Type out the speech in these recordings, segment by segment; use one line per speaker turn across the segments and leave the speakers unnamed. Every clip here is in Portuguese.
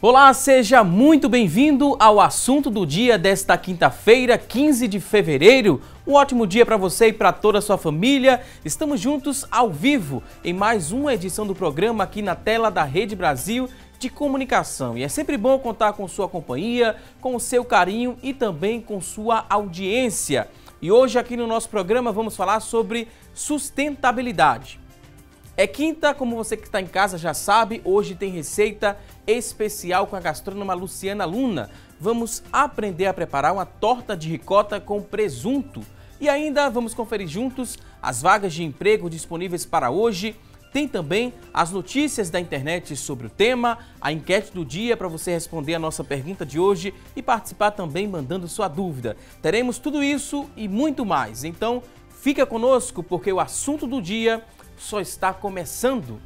Olá, seja muito bem-vindo ao assunto do dia desta quinta-feira, 15 de fevereiro. Um ótimo dia para você e para toda a sua família. Estamos juntos ao vivo em mais uma edição do programa aqui na tela da Rede Brasil de Comunicação. E é sempre bom contar com sua companhia, com o seu carinho e também com sua audiência. E hoje aqui no nosso programa vamos falar sobre sustentabilidade. É quinta, como você que está em casa já sabe, hoje tem receita especial com a gastrônoma Luciana Luna. Vamos aprender a preparar uma torta de ricota com presunto. E ainda vamos conferir juntos as vagas de emprego disponíveis para hoje. Tem também as notícias da internet sobre o tema, a enquete do dia para você responder a nossa pergunta de hoje e participar também mandando sua dúvida. Teremos tudo isso e muito mais. Então, fica conosco porque o assunto do dia só está começando.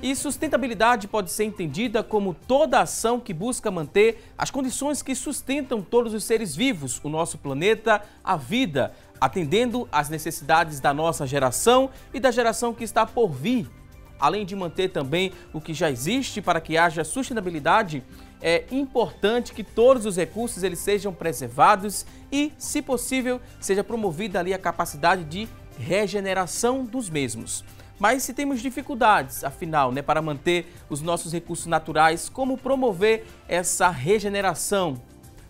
E sustentabilidade pode ser entendida como toda ação que busca manter as condições que sustentam todos os seres vivos, o nosso planeta, a vida, atendendo às necessidades da nossa geração e da geração que está por vir. Além de manter também o que já existe para que haja sustentabilidade, é importante que todos os recursos eles sejam preservados e, se possível, seja promovida ali a capacidade de regeneração dos mesmos. Mas se temos dificuldades, afinal, para manter os nossos recursos naturais, como promover essa regeneração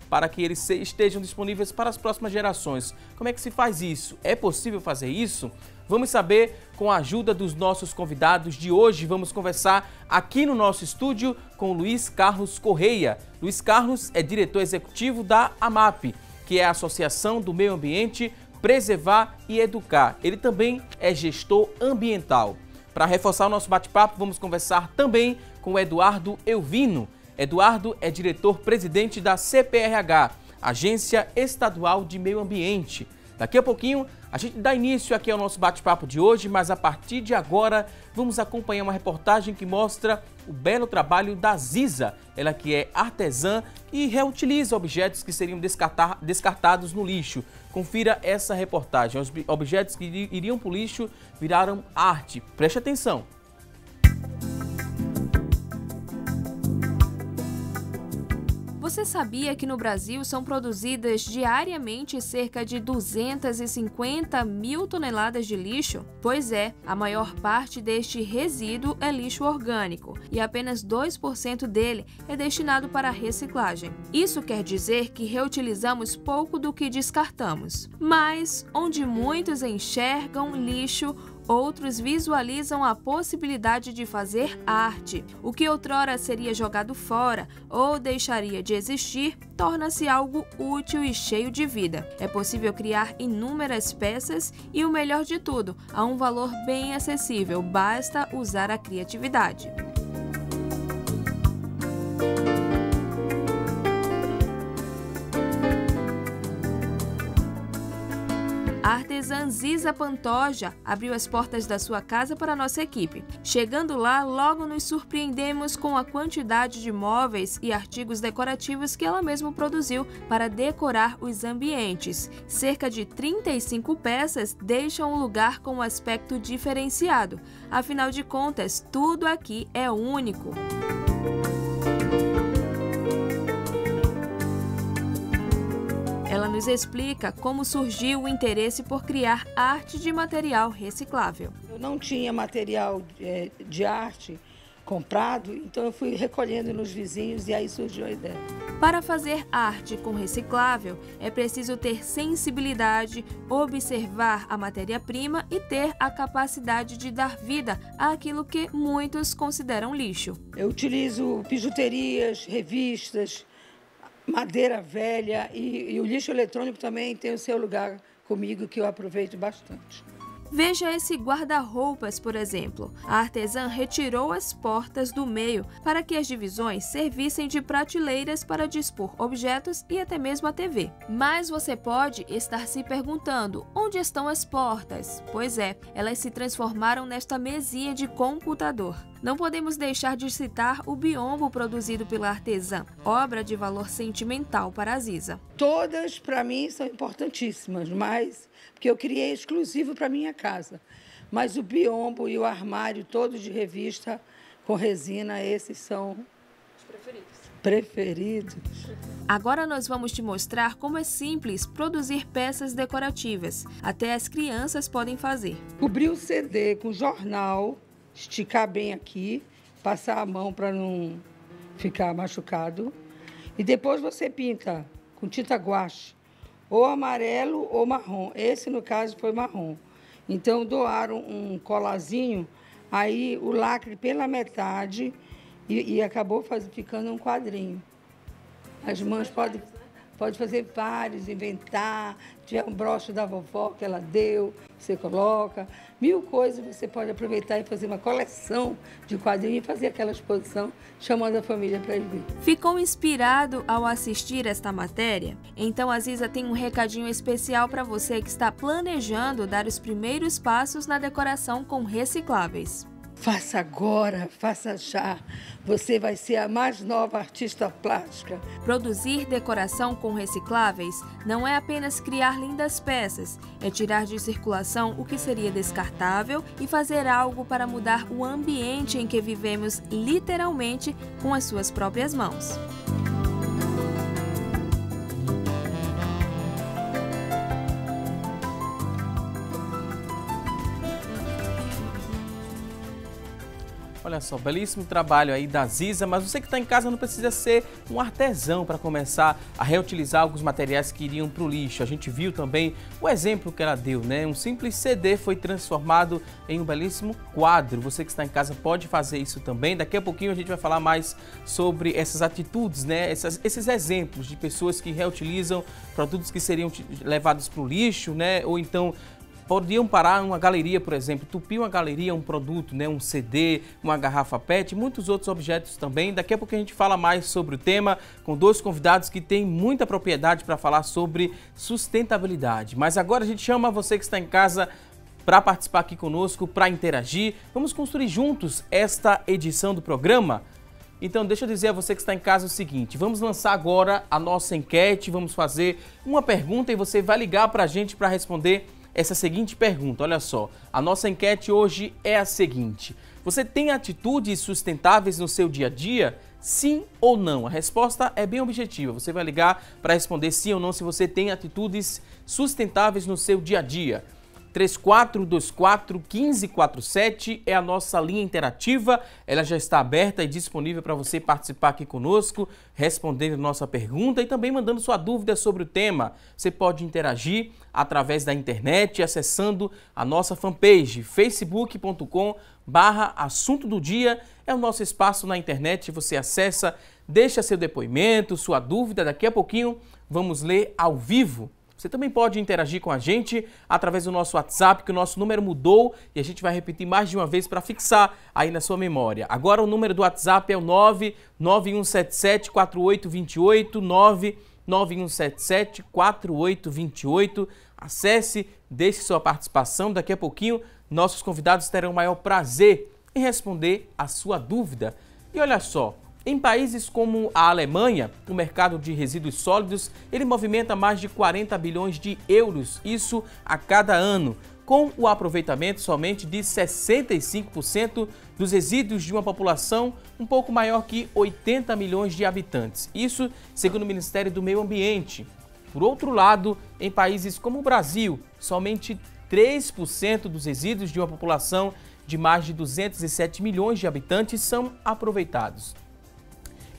para que eles estejam disponíveis para as próximas gerações? Como é que se faz isso? É possível fazer isso? Vamos saber com a ajuda dos nossos convidados de hoje. Vamos conversar aqui no nosso estúdio com Luiz Carlos Correia. Luiz Carlos é diretor executivo da AMAP, que é a Associação do Meio Ambiente, Preservar e Educar. Ele também é gestor ambiental. Para reforçar o nosso bate-papo, vamos conversar também com o Eduardo Elvino. Eduardo é diretor-presidente da CPRH, Agência Estadual de Meio Ambiente. Daqui a pouquinho a gente dá início aqui ao nosso bate-papo de hoje, mas a partir de agora vamos acompanhar uma reportagem que mostra o belo trabalho da Ziza, ela que é artesã e reutiliza objetos que seriam descartados no lixo. Confira essa reportagem. Os objetos que iriam para o lixo viraram arte. Preste atenção.
Você sabia que no Brasil são produzidas diariamente cerca de 250 mil toneladas de lixo? Pois é, a maior parte deste resíduo é lixo orgânico e apenas 2% dele é destinado para reciclagem. Isso quer dizer que reutilizamos pouco do que descartamos. Mas, onde muitos enxergam lixo, outros visualizam a possibilidade de fazer arte. O que outrora seria jogado fora ou deixaria de existir, torna-se algo útil e cheio de vida. É possível criar inúmeras peças e, o melhor de tudo, a um valor bem acessível, basta usar a criatividade. A artesã Ziza Pantoja abriu as portas da sua casa para a nossa equipe. Chegando lá, logo nos surpreendemos com a quantidade de móveis e artigos decorativos que ela mesma produziu para decorar os ambientes. Cerca de 35 peças deixam o lugar com um aspecto diferenciado. Afinal de contas, tudo aqui é único. Ela nos explica como surgiu o interesse por criar arte de material reciclável.
Eu não tinha material de arte comprado, então eu fui recolhendo nos vizinhos e aí surgiu a ideia.
Para fazer arte com reciclável, é preciso ter sensibilidade, observar a matéria-prima e ter a capacidade de dar vida àquilo que muitos consideram lixo.
Eu utilizo bijuterias, revistas, madeira velha e o lixo eletrônico também tem o seu lugar comigo, que eu aproveito bastante.
Veja esse guarda-roupas, por exemplo. A artesã retirou as portas do meio para que as divisões servissem de prateleiras para dispor objetos e até mesmo a TV. Mas você pode estar se perguntando, onde estão as portas? Pois é, elas se transformaram nesta mesinha de computador. Não podemos deixar de citar o biombo produzido pela artesã, obra de valor sentimental para a Ziza.
Todas, para mim, são importantíssimas, mas porque eu criei exclusivo para minha casa. Mas o biombo e o armário todo de revista com resina, esses são preferidos.
Agora nós vamos te mostrar como é simples produzir peças decorativas. Até as crianças podem fazer.
Cobrir o CD com jornal, esticar bem aqui, passar a mão para não ficar machucado. E depois você pinta com tinta guache, ou amarelo ou marrom. Esse, no caso, foi marrom. Então, doaram um colazinho, aí o lacre pela metade e acabou ficando um quadrinho. As mães podem fazer vários, inventar. Tiver um broche da vovó que ela deu, você coloca. 1000 coisas você pode aproveitar e fazer uma coleção de quadrinhos e fazer aquela exposição, chamando a família para ir ver.
Ficou inspirado ao assistir esta matéria? Então a Ziza tem um recadinho especial para você que está planejando dar os primeiros passos na decoração com recicláveis.
Faça agora, faça já. Você vai ser a mais nova artista plástica.
Produzir decoração com recicláveis não é apenas criar lindas peças, é tirar de circulação o que seria descartável e fazer algo para mudar o ambiente em que vivemos literalmente com as suas próprias mãos.
Olha só, belíssimo trabalho aí da Ziza, mas você que está em casa não precisa ser um artesão para começar a reutilizar alguns materiais que iriam para o lixo. A gente viu também o exemplo que ela deu, né? Um simples CD foi transformado em um belíssimo quadro. Você que está em casa pode fazer isso também. Daqui a pouquinho a gente vai falar mais sobre essas atitudes, né? Esses exemplos de pessoas que reutilizam produtos que seriam levados para o lixo, né? Ou então podiam parar uma galeria, por exemplo, entupir uma galeria, um produto, né, um CD, uma garrafa PET, muitos outros objetos também. Daqui a pouco a gente fala mais sobre o tema com 2 convidados que têm muita propriedade para falar sobre sustentabilidade. Mas agora a gente chama você que está em casa para participar aqui conosco, para interagir. Vamos construir juntos esta edição do programa? Então, deixa eu dizer a você que está em casa o seguinte, vamos lançar agora a nossa enquete, vamos fazer uma pergunta e você vai ligar para a gente para responder essa seguinte pergunta. Olha só, a nossa enquete hoje é a seguinte: você tem atitudes sustentáveis no seu dia a dia? Sim ou não? A resposta é bem objetiva. Você vai ligar para responder sim ou não se você tem atitudes sustentáveis no seu dia a dia. 3424-1547 é a nossa linha interativa, ela já está aberta e disponível para você participar aqui conosco, respondendo nossa pergunta e também mandando sua dúvida sobre o tema. Você pode interagir através da internet, acessando a nossa fanpage, facebook.com/assunto do dia, é o nosso espaço na internet, você acessa, deixa seu depoimento, sua dúvida, daqui a pouquinho vamos ler ao vivo. Você também pode interagir com a gente através do nosso WhatsApp, que o nosso número mudou e a gente vai repetir mais de uma vez para fixar aí na sua memória. Agora o número do WhatsApp é o 991774828, 991774828. Acesse, deixe sua participação. Daqui a pouquinho, nossos convidados terão o maior prazer em responder a sua dúvida. E olha só, em países como a Alemanha, o mercado de resíduos sólidos, ele movimenta mais de 40 bilhões de euros, isso a cada ano, com o aproveitamento somente de 65% dos resíduos de uma população um pouco maior que 80 milhões de habitantes. Isso segundo o Ministério do Meio Ambiente. Por outro lado, em países como o Brasil, somente 3% dos resíduos de uma população de mais de 207 milhões de habitantes são aproveitados.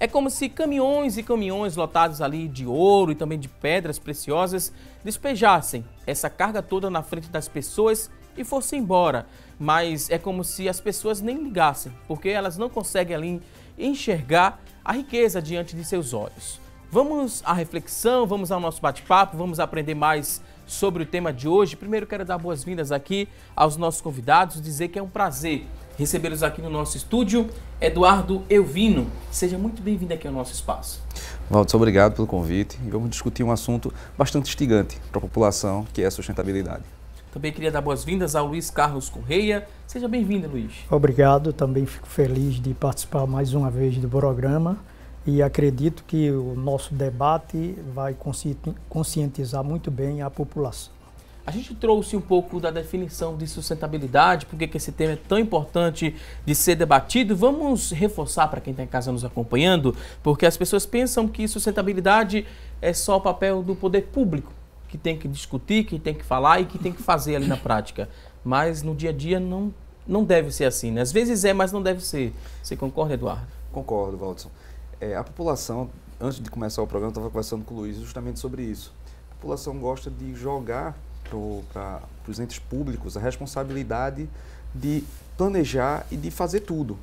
É como se caminhões e caminhões lotados ali de ouro e também de pedras preciosas despejassem essa carga toda na frente das pessoas e fossem embora. Mas é como se as pessoas nem ligassem, porque elas não conseguem ali enxergar a riqueza diante de seus olhos. Vamos à reflexão, vamos ao nosso bate-papo, vamos aprender mais sobre o tema de hoje. Primeiro quero dar boas-vindas aqui aos nossos convidados, dizer que é um prazer recebê-los aqui no nosso estúdio. Eduardo Elvino, seja muito bem-vindo aqui ao nosso espaço.
Valdes, obrigado pelo convite e vamos discutir um assunto bastante instigante para a população, que é a sustentabilidade.
Também queria dar boas-vindas ao Luiz Carlos Correia. Seja bem-vindo, Luiz.
Obrigado, também fico feliz de participar mais uma vez do programa e acredito que o nosso debate vai conscientizar muito bem a população.
A gente trouxe um pouco da definição de sustentabilidade, porque que esse tema é tão importante de ser debatido. Vamos reforçar para quem está em casa nos acompanhando, porque as pessoas pensam que sustentabilidade é só o papel do poder público, que tem que discutir, que tem que falar e que tem que fazer ali na prática. Mas no dia a dia não deve ser assim, né? Às vezes é, mas não deve ser. Você concorda, Eduardo?
Concordo, Valdson. A população, antes de começar o programa, eu estava conversando com o Luiz justamente sobre isso. A população gosta de jogar para os entes públicos a responsabilidade de planejar e de fazer tudo.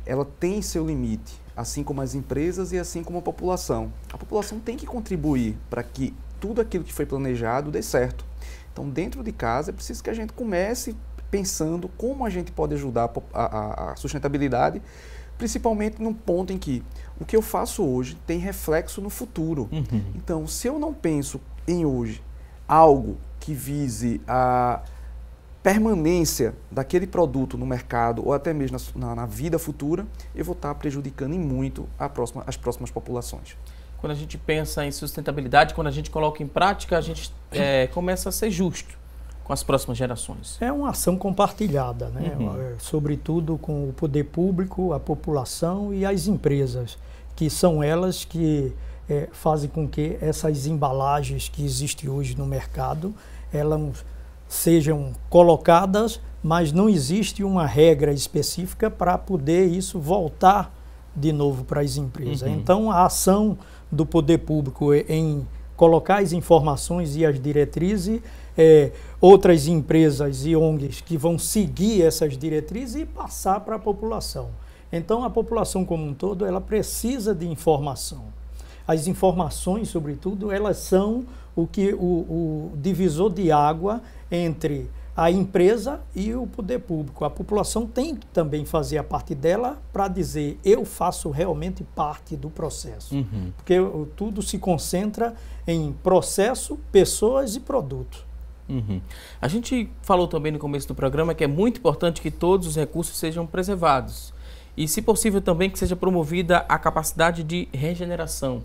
Ela tem seu limite, assim como as empresas e assim como a população. A população tem que contribuir para que tudo aquilo que foi planejado dê certo. Então, dentro de casa, é preciso que a gente comece pensando como a gente pode ajudar a sustentabilidade, principalmente num ponto em que o que eu faço hoje tem reflexo no futuro. Então, se eu não penso em hoje algo que vise a permanência daquele produto no mercado ou até mesmo na vida futura, eu vou estar prejudicando em muito as próximas populações.
Quando a gente pensa em sustentabilidade, quando a gente coloca em prática, a gente começa a ser justo com as próximas gerações.
É uma ação compartilhada, né? Sobretudo com o poder público, a população e as empresas, que são elas que fazem com que essas embalagens que existem hoje no mercado, elas sejam colocadas, mas não existe uma regra específica para poder isso voltar de novo para as empresas. Então, a ação do poder público em colocar as informações e as diretrizes, outras empresas e ONGs que vão seguir essas diretrizes e passar para a população. Então, a população como um todo, ela precisa de informação. As informações, sobretudo, elas são o divisor de água entre a empresa e o poder público. A população tem que também fazer a parte dela para dizer, eu faço realmente parte do processo. Porque tudo se concentra em processo, pessoas e produtos.
A gente falou também no começo do programa que é muito importante que todos os recursos sejam preservados. E, se possível, também que seja promovida a capacidade de regeneração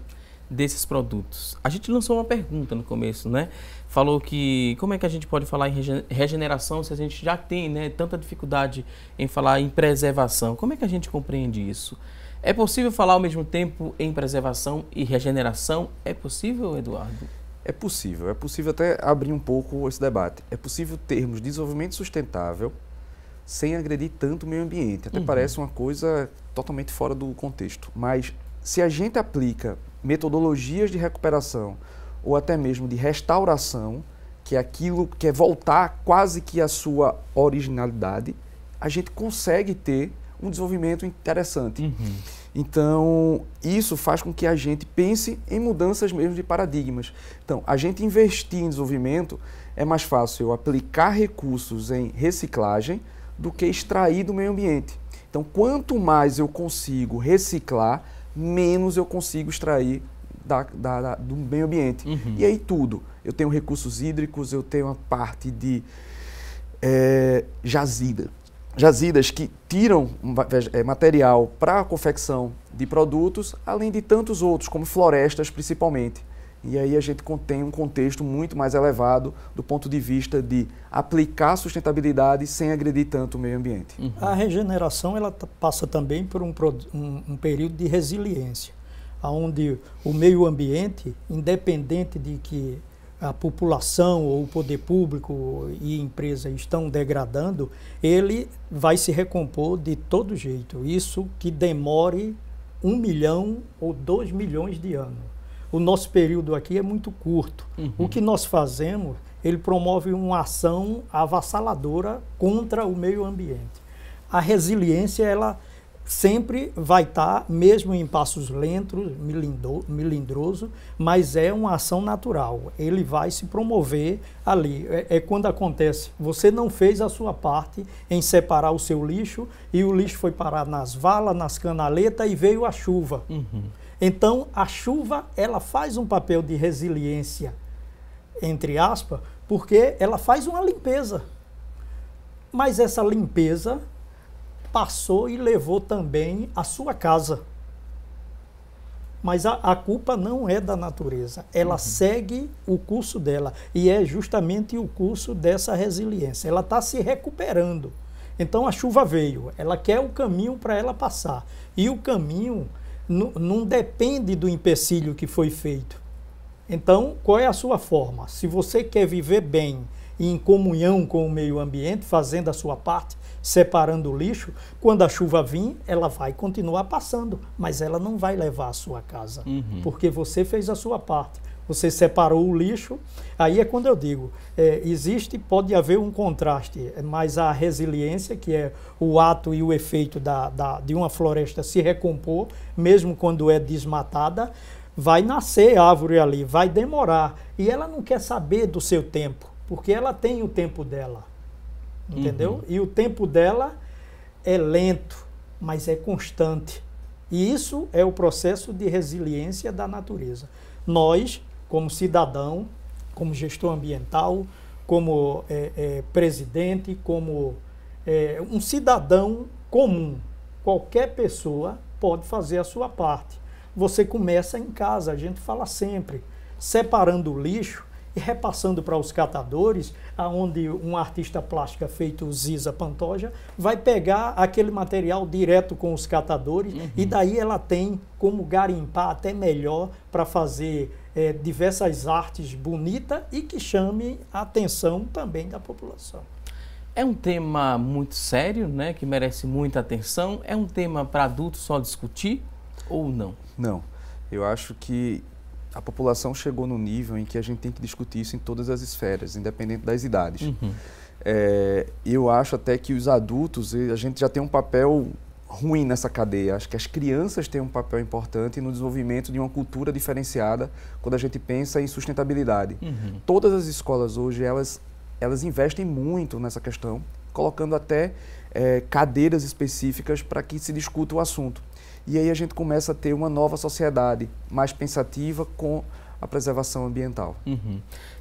desses produtos. A gente lançou uma pergunta no começo, né? Falou que como é que a gente pode falar em regeneração se a gente já tem, né, tanta dificuldade em falar em preservação? Como é que a gente compreende isso? É possível falar ao mesmo tempo em preservação e regeneração? É possível, Eduardo?
É possível até abrir um pouco esse debate. É possível termos desenvolvimento sustentável sem agredir tanto o meio ambiente. Até parece uma coisa totalmente fora do contexto. Mas se a gente aplica metodologias de recuperação ou até mesmo de restauração, que é aquilo que é voltar quase que à sua originalidade, a gente consegue ter um desenvolvimento interessante. Então, isso faz com que a gente pense em mudanças mesmo de paradigmas. Então, a gente investir em desenvolvimento é mais fácil eu aplicar recursos em reciclagem do que extrair do meio ambiente. Então, quanto mais eu consigo reciclar, menos eu consigo extrair do meio ambiente. E aí tudo. Eu tenho recursos hídricos, eu tenho a parte de jazidas que tiram material para a confecção de produtos, além de tantos outros, como florestas principalmente. E aí a gente tem um contexto muito mais elevado do ponto de vista de aplicar sustentabilidade sem agredir tanto o meio ambiente.
A regeneração ela passa também por um período de resiliência, onde o meio ambiente, independente de que a população ou o poder público e empresa estão degradando, ele vai se recompor de todo jeito. Isso que demore 1 milhão ou 2 milhões de anos. O nosso período aqui é muito curto. O que nós fazemos, ele promove uma ação avassaladora contra o meio ambiente. A resiliência, ela sempre vai estar, mesmo em passos lentos, melindroso, mas é uma ação natural. Ele vai se promover ali. É quando acontece, você não fez a sua parte em separar o seu lixo e o lixo foi parar nas valas, nas canaletas e veio a chuva. Então, a chuva, ela faz um papel de resiliência, entre aspas, porque ela faz uma limpeza. Mas essa limpeza passou e levou também a sua casa. Mas a culpa não é da natureza, ela segue o curso dela e é justamente o curso dessa resiliência. Ela está se recuperando. Então a chuva veio, ela quer o caminho para ela passar. E o caminho não depende do empecilho que foi feito. Então, qual é a sua forma? Se você quer viver bem e em comunhão com o meio ambiente, fazendo a sua parte, separando o lixo, quando a chuva vir, ela vai continuar passando, mas ela não vai levar a sua casa, porque você fez a sua parte. Você separou o lixo, aí é quando eu digo, pode haver um contraste, mas a resiliência, que é o ato e o efeito de uma floresta se recompor, mesmo quando é desmatada, vai nascer árvore ali, vai demorar, e ela não quer saber do seu tempo, porque ela tem o tempo dela, entendeu? E o tempo dela é lento, mas é constante. E isso é o processo de resiliência da natureza. Nós, como cidadão, como gestor ambiental, como presidente, como um cidadão comum, qualquer pessoa pode fazer a sua parte. Você começa em casa, a gente fala sempre, separando o lixo e repassando para os catadores, onde um artista plástica feito Ziza Pantoja vai pegar aquele material direto com os catadores e daí ela tem como garimpar até melhor para fazer diversas artes bonitas e que chame a atenção também da população.
É um tema muito sério, né, que merece muita atenção. É um tema para adultos só discutir ou não?
Não. Eu acho que a população chegou no nível em que a gente tem que discutir isso em todas as esferas, independente das idades. Eu acho até que os adultos, a gente já tem um papel ruim nessa cadeia. Acho que as crianças têm um papel importante no desenvolvimento de uma cultura diferenciada quando a gente pensa em sustentabilidade. Todas as escolas hoje, elas investem muito nessa questão, colocando até cadeiras específicas para que se discuta o assunto. E aí a gente começa a ter uma nova sociedade mais pensativa com a preservação ambiental.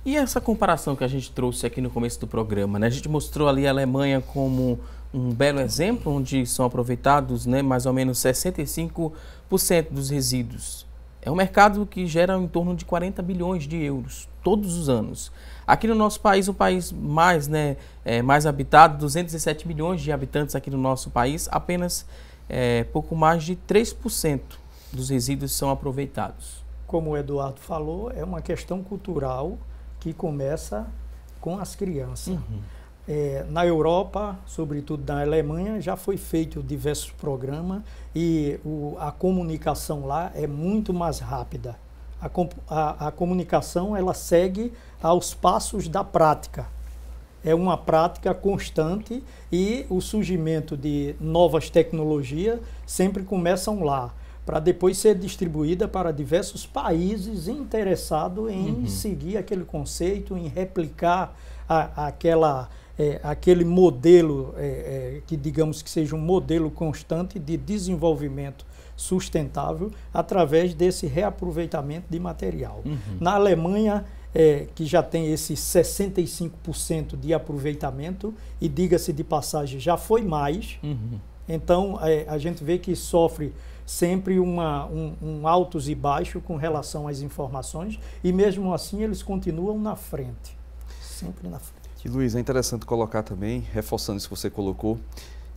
E essa comparação que a gente trouxe aqui no começo do programa, né? A gente mostrou ali a Alemanha como um belo exemplo, onde são aproveitados, né, mais ou menos 65% dos resíduos. É um mercado que gera em torno de 40 bilhões de euros todos os anos. Aqui no nosso país, o país mais, mais habitado, 207 milhões de habitantes aqui no nosso país, apenas pouco mais de 3% dos resíduos são aproveitados.
Como o Eduardo falou, é uma questão cultural que começa com as crianças. Na Europa, sobretudo na Alemanha, já foi feito diversos programas e a comunicação lá é muito mais rápida. A comunicação, ela segue aos passos da prática. É uma prática constante e o surgimento de novas tecnologias sempre começam lá, para depois ser distribuída para diversos países interessados em seguir aquele conceito, em replicar aquele modelo, que digamos que seja um modelo constante de desenvolvimento sustentável através desse reaproveitamento de material. Na Alemanha, que já tem esse 65% de aproveitamento, e diga-se de passagem, já foi mais. Então, a gente vê que sofre sempre um altos e baixos com relação às informações, e mesmo assim eles continuam na frente, sempre na frente.
E Luiz, é interessante colocar também, reforçando isso que você colocou,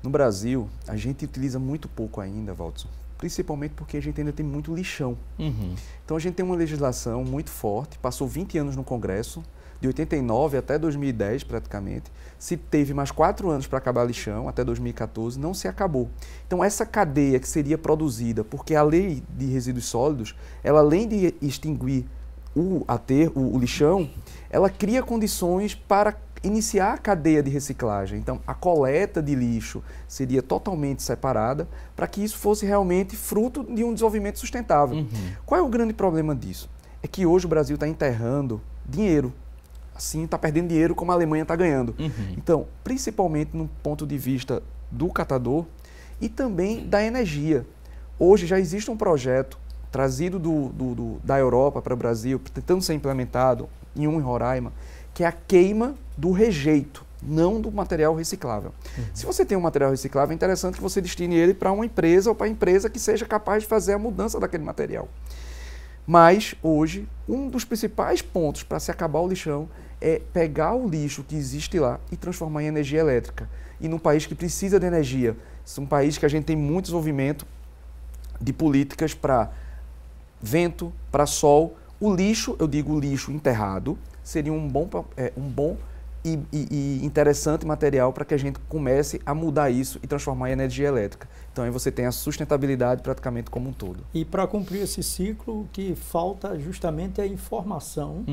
no Brasil a gente utiliza muito pouco ainda, Valdson, principalmente porque a gente ainda tem muito lixão. Então a gente tem uma legislação muito forte, passou 20 anos no Congresso, de 89 até 2010 praticamente, se teve mais 4 anos para acabar lixão, até 2014, não se acabou. Então essa cadeia que seria produzida, porque a lei de resíduos sólidos, ela além de extinguir o lixão, ela cria condições para iniciar a cadeia de reciclagem. Então, a coleta de lixo seria totalmente separada para que isso fosse realmente fruto de um desenvolvimento sustentável. Qual é o grande problema disso? É que hoje o Brasil está enterrando dinheiro. Assim, está perdendo dinheiro como a Alemanha está ganhando. Então, principalmente no ponto de vista do catador e também da energia. Hoje já existe um projeto trazido da Europa para o Brasil, tentando ser implementado em Roraima, que é a queima do rejeito, não do material reciclável. Se você tem um material reciclável, é interessante que você destine ele para uma empresa ou para a empresa que seja capaz de fazer a mudança daquele material. Mas, hoje, um dos principais pontos para se acabar o lixão é pegar o lixo que existe lá e transformar em energia elétrica. E num país que precisa de energia, é um país que a gente tem muito desenvolvimento de políticas para vento, para sol. O lixo, eu digo lixo enterrado, seria um bom e interessante material para que a gente comece a mudar isso e transformar em energia elétrica. Então aí você tem a sustentabilidade praticamente como um todo.
E para cumprir esse ciclo, o que falta justamente é a informação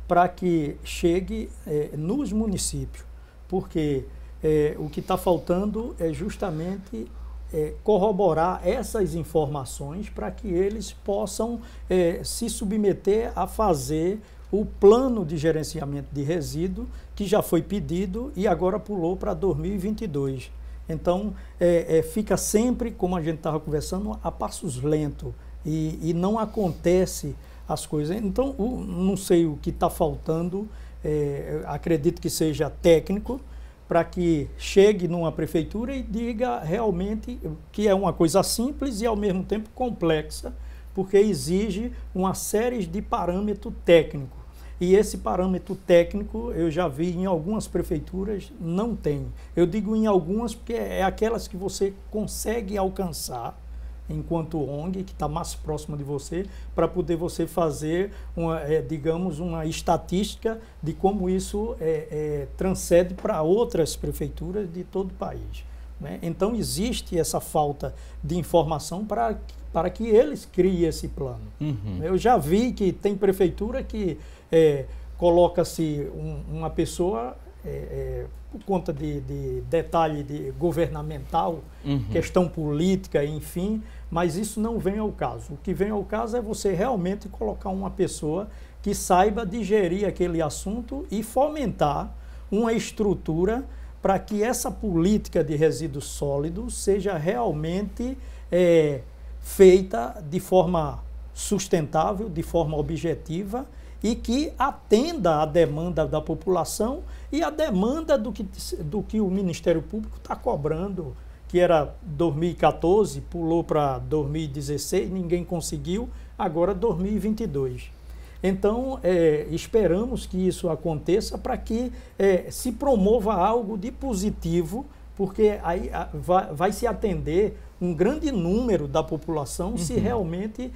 para que chegue nos municípios, porque o que está faltando é justamente corroborar essas informações para que eles possam se submeter a fazer o plano de gerenciamento de resíduo, que já foi pedido e agora pulou para 2022. Então, fica sempre, como a gente estava conversando, a passos lentos e não acontece as coisas. Então, não sei o que está faltando, acredito que seja técnico, para que chegue numa prefeitura e diga realmente que é uma coisa simples e ao mesmo tempo complexa, porque exige uma série de parâmetros técnicos. E esse parâmetro técnico, eu já vi em algumas prefeituras, não tem. Eu digo em algumas porque é aquelas que você consegue alcançar enquanto ONG, que está mais próxima de você, para poder você fazer, digamos, uma estatística de como isso transcende para outras prefeituras de todo o país, né? Então, existe essa falta de informação para que eles criem esse plano. Eu já vi que tem prefeitura que coloca-se uma pessoa por conta de detalhe governamental, questão política, enfim, mas isso não vem ao caso. O que vem ao caso é você realmente colocar uma pessoa que saiba digerir aquele assunto e fomentar uma estrutura para que essa política de resíduos sólidos seja realmente feita de forma sustentável, de forma objetiva e que atenda à demanda da população e à demanda do que o Ministério Público está cobrando, que era 2014, pulou para 2016, ninguém conseguiu, agora 2022. Então, esperamos que isso aconteça para que se promova algo de positivo, porque aí vai se atender um grande número da população se realmente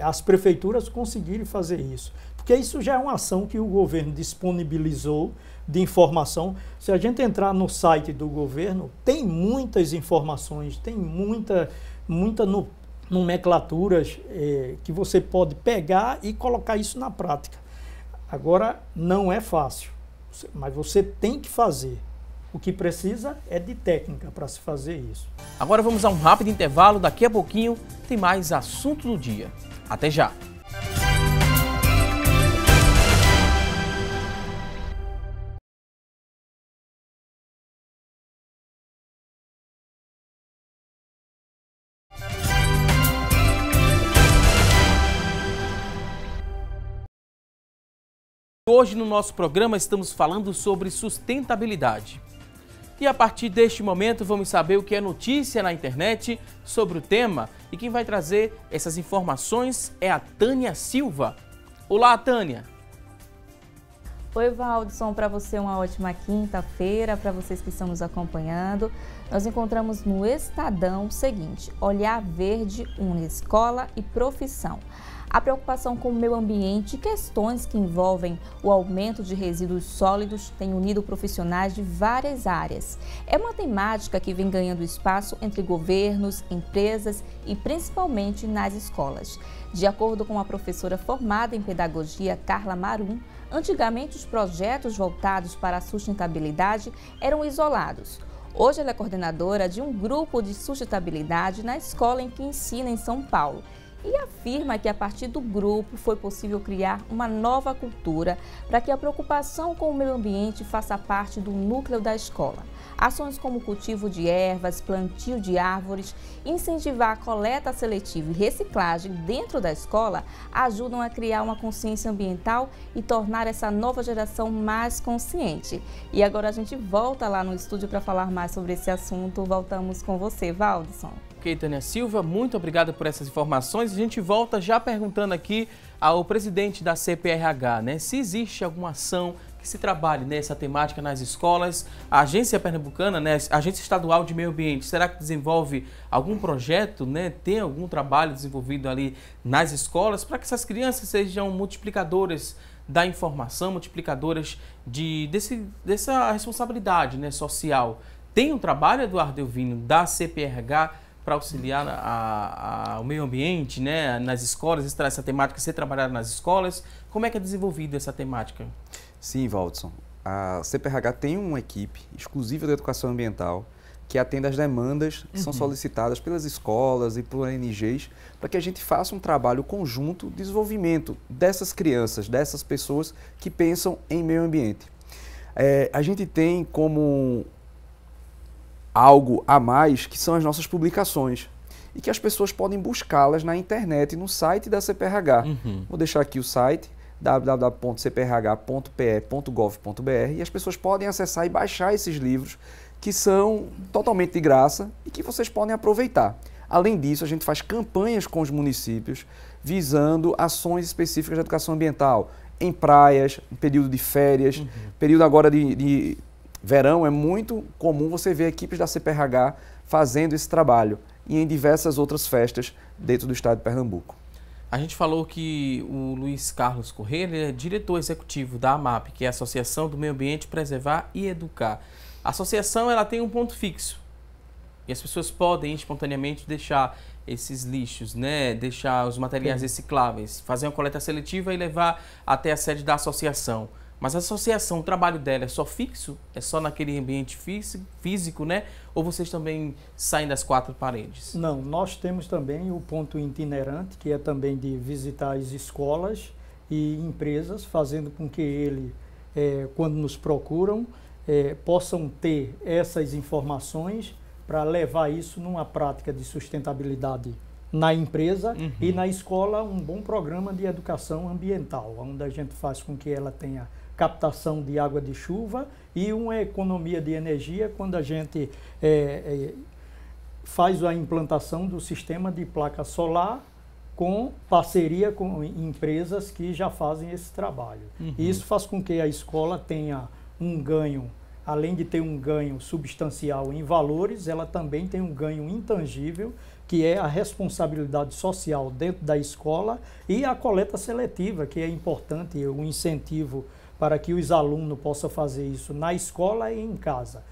as prefeituras conseguirem fazer isso. Porque isso já é uma ação que o governo disponibilizou de informação. Se a gente entrar no site do governo, tem muitas informações, tem muita nomenclaturas que você pode pegar e colocar isso na prática. Agora, não é fácil, mas você tem que fazer. O que precisa é de técnica para se fazer isso.
Agora vamos a um rápido intervalo, daqui a pouquinho tem mais assunto do dia. Até já! Hoje no nosso programa estamos falando sobre sustentabilidade. E a partir deste momento vamos saber o que é notícia na internet sobre o tema. E quem vai trazer essas informações é a Tânia Silva. Olá, Tânia!
Oi, Valdson, para você uma ótima quinta-feira, para vocês que estão nos acompanhando. Nós encontramos no Estadão o seguinte: Olhar Verde une escola e profissão. A preocupação com o meio ambiente e questões que envolvem o aumento de resíduos sólidos tem unido profissionais de várias áreas. É uma temática que vem ganhando espaço entre governos, empresas e principalmente nas escolas. De acordo com a professora formada em pedagogia, Carla Marum, antigamente os projetos voltados para a sustentabilidade eram isolados. Hoje ela é coordenadora de um grupo de sustentabilidade na escola em que ensina em São Paulo. E afirma que a partir do grupo foi possível criar uma nova cultura para que a preocupação com o meio ambiente faça parte do núcleo da escola. Ações como cultivo de ervas, plantio de árvores, incentivar a coleta seletiva e reciclagem dentro da escola ajudam a criar uma consciência ambiental e tornar essa nova geração mais consciente. E agora a gente volta lá no estúdio para falar mais sobre esse assunto. Voltamos com você, Valdson.
Ok, Tânia Silva, muito obrigado por essas informações. A gente volta já perguntando aqui ao presidente da CPRH, né, se existe alguma ação que se trabalhe nessa temática nas escolas. A Agência Pernambucana, né, a Agência Estadual de Meio Ambiente, será que desenvolve algum projeto, né, tem algum trabalho desenvolvido ali nas escolas para que essas crianças sejam multiplicadoras da informação, multiplicadoras dessa responsabilidade, né, social? Tem um trabalho, Eduardo Elvino, da CPRH para auxiliar o meio ambiente, né, nas escolas, essa temática ser trabalhada nas escolas? Como é que é desenvolvida essa temática?
Sim, Valdson. A CPRH tem uma equipe exclusiva de educação ambiental que atende às demandas que são solicitadas pelas escolas e por ONGs para que a gente faça um trabalho conjunto de desenvolvimento dessas crianças, dessas pessoas que pensam em meio ambiente. A gente tem como algo a mais que são as nossas publicações e que as pessoas podem buscá-las na internet, no site da CPRH. Vou deixar aqui o site www.cprh.pe.gov.br e as pessoas podem acessar e baixar esses livros que são totalmente de graça e que vocês podem aproveitar. Além disso, a gente faz campanhas com os municípios visando ações específicas de educação ambiental em praias, em período de férias, período agora de verão. É muito comum você ver equipes da CPRH fazendo esse trabalho e em diversas outras festas dentro do estado de Pernambuco.
A gente falou que o Luiz Carlos Corrêa ele é diretor executivo da AMAP, que é a Associação do Meio Ambiente, Preservar e Educar. A associação ela tem um ponto fixo e as pessoas podem espontaneamente deixar esses lixos, né? Deixar os materiais recicláveis, fazer uma coleta seletiva e levar até a sede da associação. Mas a associação, o trabalho dela é só fixo? É só naquele ambiente físico, né? Ou vocês também saem das quatro paredes?
Não, nós temos também o ponto itinerante, que é também de visitar as escolas e empresas, fazendo com que ele, quando nos procuram, possam ter essas informações para levar isso numa prática de sustentabilidade na empresa e na escola um bom programa de educação ambiental, onde a gente faz com que ela tenha captação de água de chuva e uma economia de energia quando a gente faz a implantação do sistema de placa solar com parceria com empresas que já fazem esse trabalho. E isso faz com que a escola tenha um ganho, além de ter um ganho substancial em valores, ela também tem um ganho intangível, que é a responsabilidade social dentro da escola e a coleta seletiva, que é importante, o incentivo para que os alunos possam fazer isso na escola e em casa.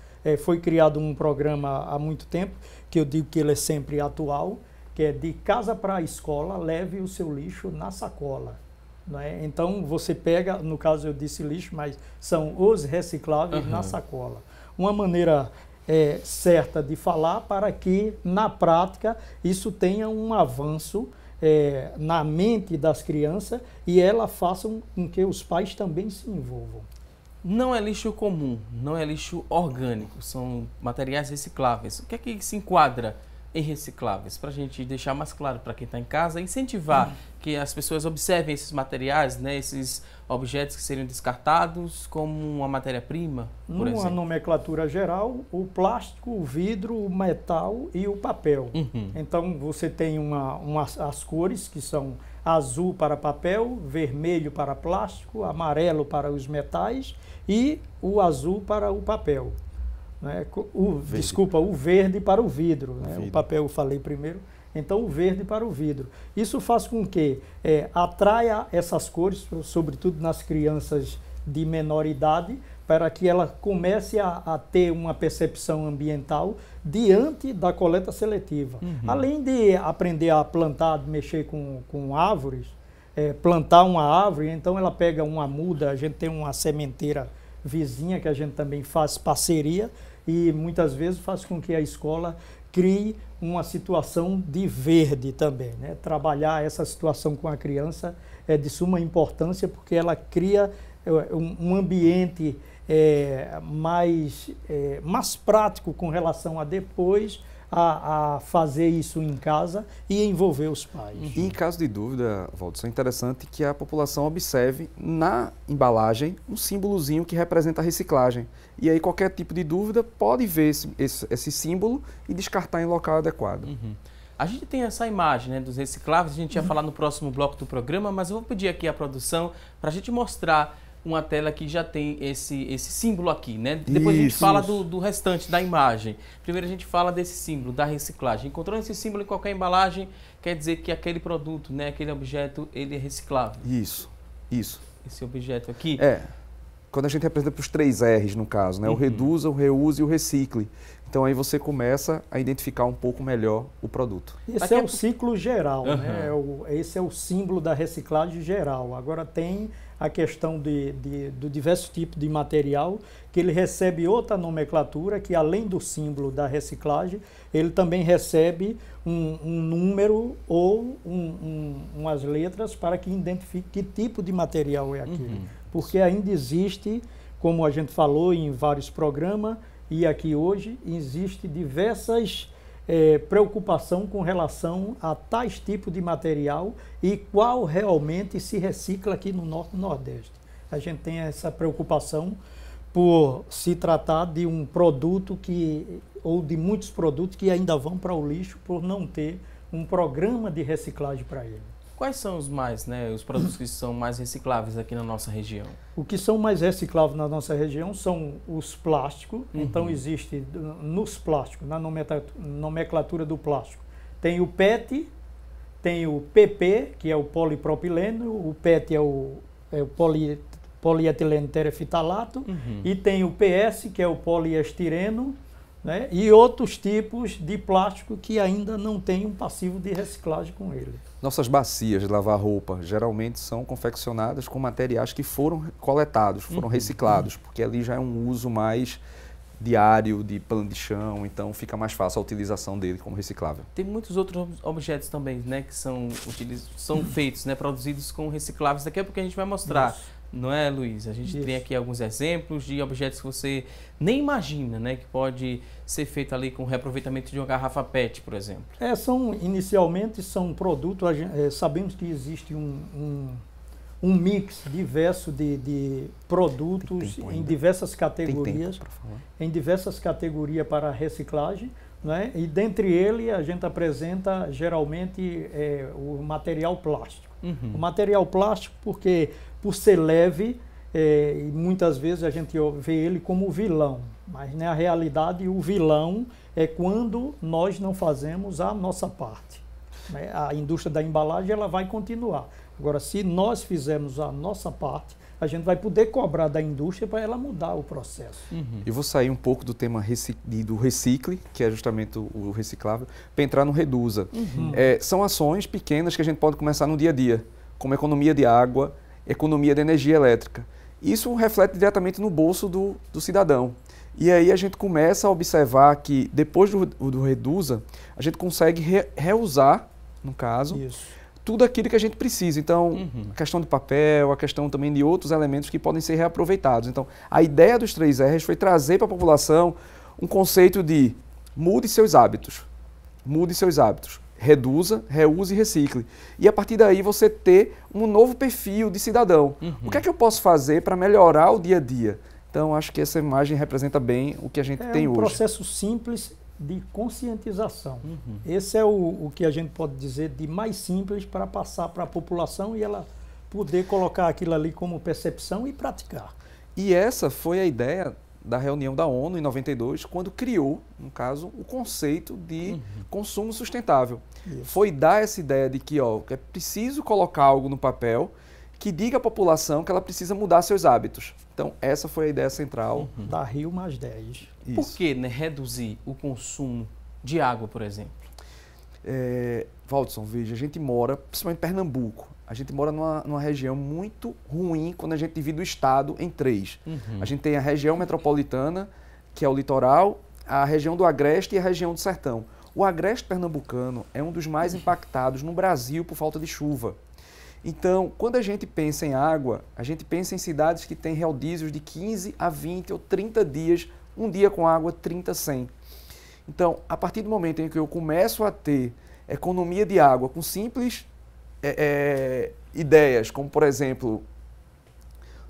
Foi criado um programa há muito tempo, que eu digo que ele é sempre atual, que é de casa para a escola, leve o seu lixo na sacola. Não é? Então você pega, no caso eu disse lixo, mas são os recicláveis na sacola. Uma maneira certa de falar para que na prática isso tenha um avanço na mente das crianças e elas façam com que os pais também se envolvam.
Não é lixo comum, não é lixo orgânico, são materiais recicláveis. O que é que se enquadra em recicláveis? Para a gente deixar mais claro para quem está em casa, incentivar que as pessoas observem esses materiais, né, esses objetos que seriam descartados como uma matéria-prima, por exemplo. Numa
nomenclatura geral, o plástico, o vidro, o metal e o papel. Então você tem as cores que são azul para papel, vermelho para plástico, amarelo para os metais e o azul para o papel. Né? O verde para o vidro. Né? O papel eu falei primeiro. Então, o verde para o vidro. Isso faz com que atraia essas cores, sobretudo nas crianças de menor idade, para que ela comece a ter uma percepção ambiental diante da coleta seletiva. Além de aprender a plantar, mexer com árvores, plantar uma árvore, então ela pega uma muda, a gente tem uma sementeira vizinha que a gente também faz parceria e muitas vezes faz com que a escola crie uma situação de verde também, né? Trabalhar essa situação com a criança é de suma importância porque ela cria um ambiente mais prático com relação a depois a fazer isso em casa e envolver os pais.
E em caso de dúvida, Valdson, é interessante que a população observe na embalagem um símbolozinho que representa a reciclagem. E aí qualquer tipo de dúvida pode ver esse símbolo e descartar em local adequado.
A gente tem essa imagem, né, dos recicláveis, a gente ia falar no próximo bloco do programa, mas eu vou pedir aqui à produção para a gente mostrar uma tela que já tem esse símbolo aqui, né? Depois a gente fala do restante da imagem. Primeiro a gente fala desse símbolo, da reciclagem. Encontrando esse símbolo em qualquer embalagem, quer dizer que aquele produto, né, aquele objeto, ele é reciclável.
Isso.
Esse objeto aqui.
Quando a gente representa para os 3 R's, no caso, né? O reduza, o reuse e o recicle. Então aí você começa a identificar um pouco melhor o produto.
Esse é o ciclo geral, né? Esse é o símbolo da reciclagem geral. Agora tem a questão do diverso tipo de material, que ele recebe outra nomenclatura, que além do símbolo da reciclagem, ele também recebe um número ou umas letras para que identifique que tipo de material é aquele. Porque ainda existe, como a gente falou em vários programas, e aqui hoje, existe diversas preocupação com relação a tais tipos de material e qual realmente se recicla aqui no Norte e Nordeste. A gente tem essa preocupação por se tratar de um produto ou de muitos produtos que ainda vão para o lixo por não ter um programa de reciclagem para ele.
Quais são os produtos que são mais recicláveis aqui na nossa região?
O que são mais recicláveis na nossa região são os plásticos. Então existe nos plásticos, na nomenclatura do plástico, tem o PET, tem o PP, que é o polipropileno, o PET é o polietileno terefitalato, e tem o PS, que é o poliestireno, né? E outros tipos de plástico que ainda não tem um passivo de reciclagem com ele.
Nossas bacias de lavar roupa geralmente são confeccionadas com materiais que foram coletados, foram reciclados, porque ali já é um uso mais diário de pano de chão, então fica mais fácil a utilização dele como reciclável.
Tem muitos outros objetos também, né, que são feitos, né, produzidos com recicláveis. Daqui a pouco a gente vai mostrar. Isso. Não é, Luiz? A gente tem aqui alguns exemplos de objetos que você nem imagina, né, que pode ser feito ali com reaproveitamento de uma garrafa PET, por exemplo.
Inicialmente são produtos, sabemos que existe um mix diverso de produtos em diversas categorias, para reciclagem, né? E dentre eles a gente apresenta geralmente o material plástico. O material plástico porque por ser leve, e muitas vezes a gente vê ele como vilão, mas na realidade o vilão é quando nós não fazemos a nossa parte. Né? A indústria da embalagem ela vai continuar. Agora, se nós fizermos a nossa parte, a gente vai poder cobrar da indústria para ela mudar o processo.
Eu vou sair um pouco do tema do recicle, que é justamente o reciclável, para entrar no reduza. São ações pequenas que a gente pode começar no dia a dia, como economia de água, economia de energia elétrica. Isso reflete diretamente no bolso do cidadão. E aí a gente começa a observar que depois do reduza, a gente consegue reusar, no caso, tudo aquilo que a gente precisa. Então, a questão de papel, a questão também de outros elementos que podem ser reaproveitados. Então, a ideia dos 3 R's foi trazer para a população um conceito de mude seus hábitos. Mude seus hábitos. Reduza, reuse e recicle. E a partir daí você ter um novo perfil de cidadão. O que é que eu posso fazer para melhorar o dia a dia? Então, acho que essa imagem representa bem o que a gente tem hoje.
É um processo simples de conscientização. Esse é o que a gente pode dizer de mais simples para passar para a população e ela poder colocar aquilo ali como percepção e praticar.
E essa foi a ideia da reunião da ONU em 92, quando criou, no caso, o conceito de consumo sustentável. Foi dar essa ideia de que é preciso colocar algo no papel que diga à população que ela precisa mudar seus hábitos. Então, essa foi a ideia central.
Da Rio mais 10.
Isso. Por que, né, reduzir o consumo de água, por exemplo?
Valdson, veja, a gente mora, principalmente em Pernambuco, a gente mora numa região muito ruim quando a gente divide o estado em 3. A gente tem a região metropolitana, que é o litoral, a região do Agreste e a região do Sertão. O Agreste pernambucano é um dos mais impactados no Brasil por falta de chuva. Então, quando a gente pensa em água, a gente pensa em cidades que têm realdízios de 15 a 20 ou 30 dias, um dia com água, 30 sem. Então, a partir do momento em que eu começo a ter economia de água com simples ideias, como, por exemplo,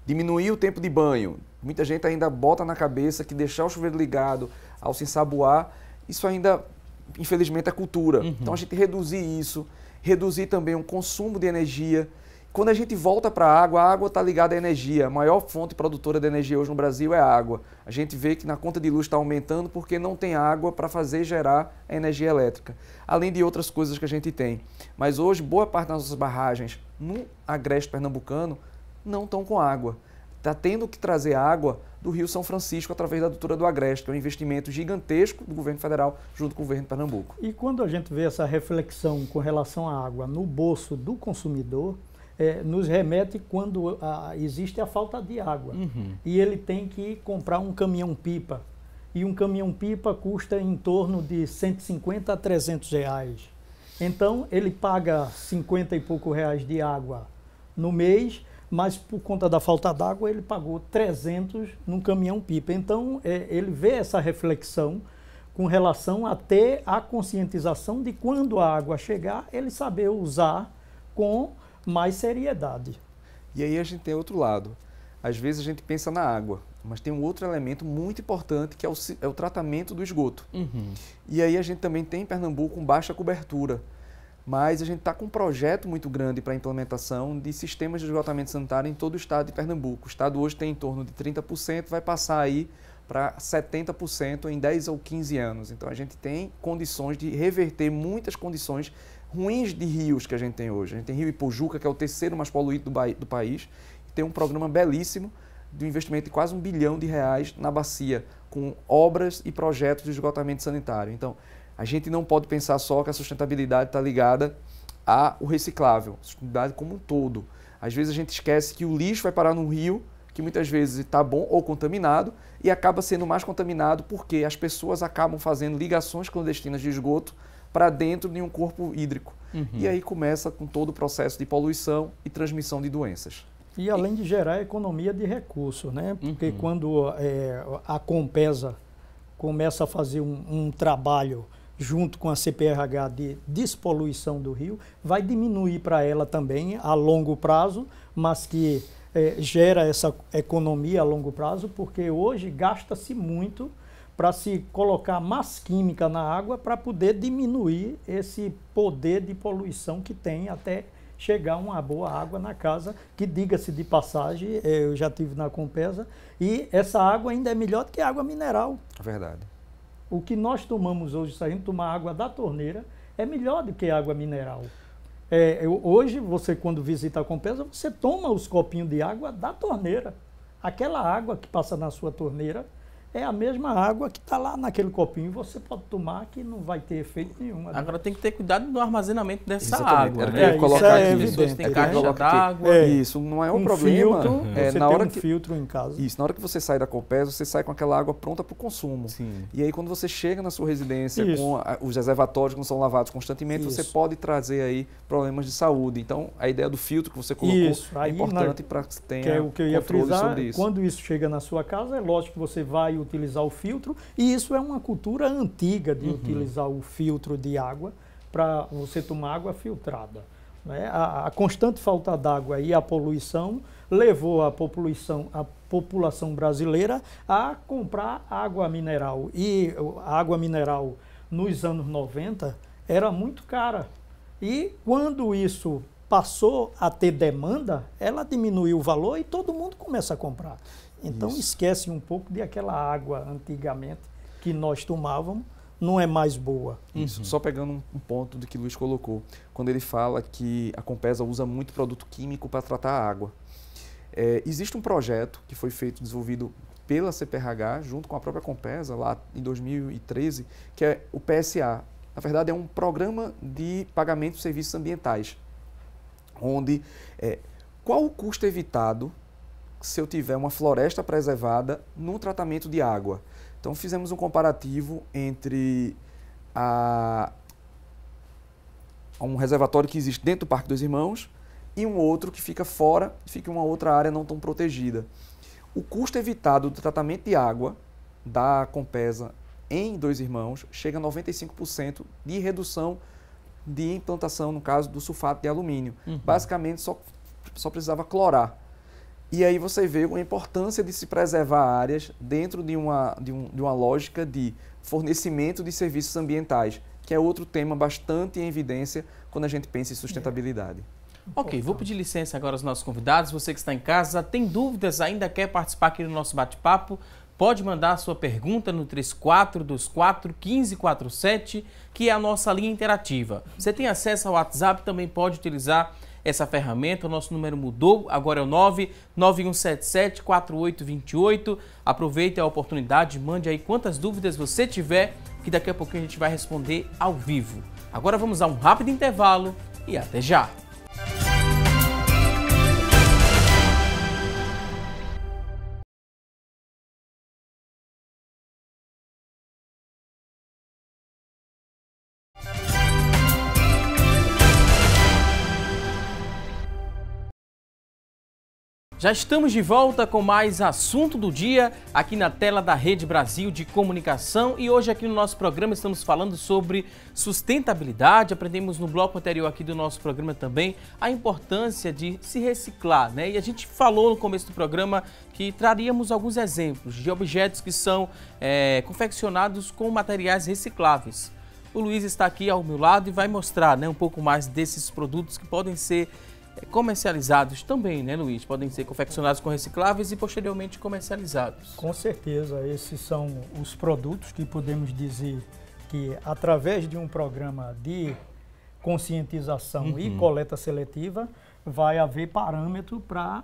diminuir o tempo de banho. Muita gente ainda bota na cabeça que deixar o chuveiro ligado ao se ensaboar, isso ainda, infelizmente, é cultura. Então, a gente reduzir isso, reduzir também o consumo de energia. Quando a gente volta para a água está ligada à energia. A maior fonte produtora de energia hoje no Brasil é a água. A gente vê que na conta de luz está aumentando porque não tem água para fazer gerar a energia elétrica. Além de outras coisas que a gente tem. Mas hoje, boa parte das nossas barragens no agreste pernambucano não estão com água. Está tendo que trazer água do Rio São Francisco através da adutora do Agreste, que é um investimento gigantesco do governo federal junto com o governo de Pernambuco.
E quando a gente vê essa reflexão com relação à água no bolso do consumidor, nos remete quando existe a falta de água. E ele tem que comprar um caminhão-pipa. E um caminhão-pipa custa em torno de 150 a 300 reais. Então, ele paga 50 e pouco reais de água no mês, mas por conta da falta d'água, ele pagou 300 num caminhão-pipa. Então, ele vê essa reflexão com relação a ter a conscientização de quando a água chegar, ele saber usar com mais seriedade.
E aí a gente tem outro lado. Às vezes a gente pensa na água, mas tem um outro elemento muito importante que é o tratamento do esgoto. E aí a gente também tem em Pernambuco baixa cobertura, mas a gente está com um projeto muito grande para a implementação de sistemas de esgotamento sanitário em todo o estado de Pernambuco. O estado hoje tem em torno de 30%, vai passar aí para 70% em 10 ou 15 anos. Então a gente tem condições de reverter muitas condições ruins de rios que a gente tem hoje. A gente tem Rio Ipojuca, que é o terceiro mais poluído do país, e tem um programa belíssimo de investimento de quase R$1 bilhão na bacia, com obras e projetos de esgotamento sanitário. Então, a gente não pode pensar só que a sustentabilidade está ligada ao reciclável, a sustentabilidade como um todo. Às vezes a gente esquece que o lixo vai parar num rio, que muitas vezes está bom ou contaminado, e acaba sendo mais contaminado porque as pessoas acabam fazendo ligações clandestinas de esgoto para dentro de um corpo hídrico. E aí começa com todo o processo de poluição e transmissão de doenças.
E além de gerar economia de recursos, né? Porque quando a Compesa começa a fazer um trabalho junto com a CPRH de despoluição do rio, vai diminuir para ela também a longo prazo, mas que gera essa economia a longo prazo, porque hoje gasta-se muito para se colocar mais química na água para poder diminuir esse poder de poluição que tem até chegar uma boa água na casa, que diga-se de passagem, eu já tive na Compesa, e essa água ainda é melhor do que água mineral.
É verdade.
O que nós tomamos hoje, se a gente tomar água da torneira, é melhor do que água mineral. Hoje, você quando visita a Compesa, você toma os copinhos de água da torneira. Aquela água que passa na sua torneira é a mesma água que está lá naquele copinho, você pode tomar que não vai ter efeito nenhum.
Agora tem que ter cuidado no armazenamento dessa
Exatamente.
água.
Era que eu ia colocar aqui.
Evidente.
Tem caixa d'água.
Isso, não é um problema.
Filtro, você
na hora
tem um filtro em casa.
Isso, na hora que você sai da Compesa, você sai com aquela água pronta para o consumo.
Sim.
E aí quando você chega na sua residência com os reservatórios que não são lavados constantemente, você pode trazer aí problemas de saúde. Então, a ideia do filtro que você colocou é importante para que tenha
que é o que eu ia frisar,
sobre isso.
Quando isso chega na sua casa, é lógico que você vai utilizar o filtro, e isso é uma cultura antiga de utilizar o filtro de água para você tomar água filtrada. Né? A constante falta d'água e a poluição levou a população brasileira a comprar água mineral. E a água mineral nos anos 90 era muito cara. E quando isso passou a ter demanda, ela diminuiu o valor e todo mundo começa a comprar. Então esquece um pouco de aquela água antigamente que nós tomávamos, não é mais boa.
Isso, só pegando um ponto do que o Luiz colocou, quando ele fala que a Compesa usa muito produto químico para tratar a água. Existe um projeto que foi desenvolvido pela CPRH, junto com a própria Compesa, lá em 2013, que é o PSA. Na verdade, é um programa de pagamento de serviços ambientais, onde qual o custo evitado se eu tiver uma floresta preservada no tratamento de água. Então fizemos um comparativo entre um reservatório que existe dentro do Parque dos Irmãos e um outro que fica fora, fica em uma outra área não tão protegida. O custo evitado do tratamento de água da Compesa em Dois Irmãos, chega a 95% de redução de implantação, no caso do sulfato de alumínio. Basicamente, só precisava clorar. E aí você vê a importância de se preservar áreas dentro de uma lógica de fornecimento de serviços ambientais, que é outro tema bastante em evidência quando a gente pensa em sustentabilidade.
Ok, vou pedir licença agora aos nossos convidados. Você que está em casa, tem dúvidas, ainda quer participar aqui do nosso bate-papo, pode mandar a sua pergunta no 3424-1547, que é a nossa linha interativa. Você tem acesso ao WhatsApp, também pode utilizar essa ferramenta. O nosso número mudou, agora é o 991774828. Aproveite a oportunidade, mande aí quantas dúvidas você tiver, que daqui a pouquinho a gente vai responder ao vivo. Agora vamos a um rápido intervalo e até já! Já estamos de volta com mais assunto do dia aqui na tela da Rede Brasil de Comunicação, e hoje aqui no nosso programa estamos falando sobre sustentabilidade. Aprendemos no bloco anterior aqui do nosso programa também a importância de se reciclar, né? E a gente falou no começo do programa que traríamos alguns exemplos de objetos que são confeccionados com materiais recicláveis. O Luiz está aqui ao meu lado e vai mostrar, né, um pouco mais desses produtos que podem ser comercializados também, né, Luiz? Podem ser confeccionados com recicláveis e posteriormente comercializados.
Com certeza, esses são os produtos que podemos dizer que, através de um programa de conscientização e coleta seletiva, vai haver parâmetro para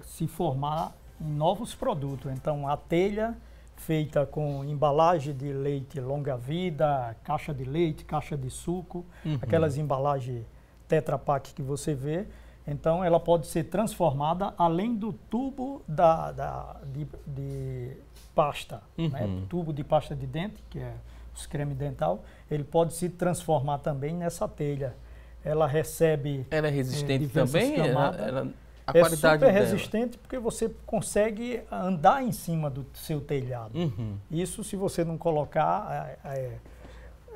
se formar em novos produtos. Então, a telha feita com embalagem de leite longa-vida, caixa de leite, caixa de suco, aquelas embalagens Tetra Pak que você vê, então ela pode ser transformada além do tubo de pasta, né? Tubo de pasta de dente, que é os creme dental, ele pode se transformar também nessa telha. Ela recebe...
Ela é resistente também? A
é
super
dela. Resistente porque você consegue andar em cima do seu telhado. Isso, se você não colocar, é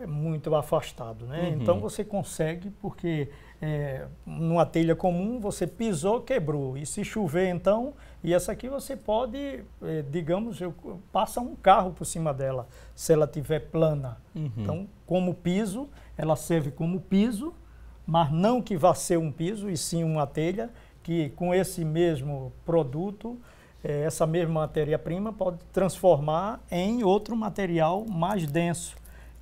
muito afastado, né? Então você consegue, porque numa telha comum você pisou, quebrou, e se chover então, e essa aqui você pode, digamos, passa um carro por cima dela, se ela tiver plana. Então, como piso, ela serve como piso, mas não que vá ser um piso, e sim uma telha, que com esse mesmo produto, essa mesma matéria-prima pode transformar em outro material mais denso,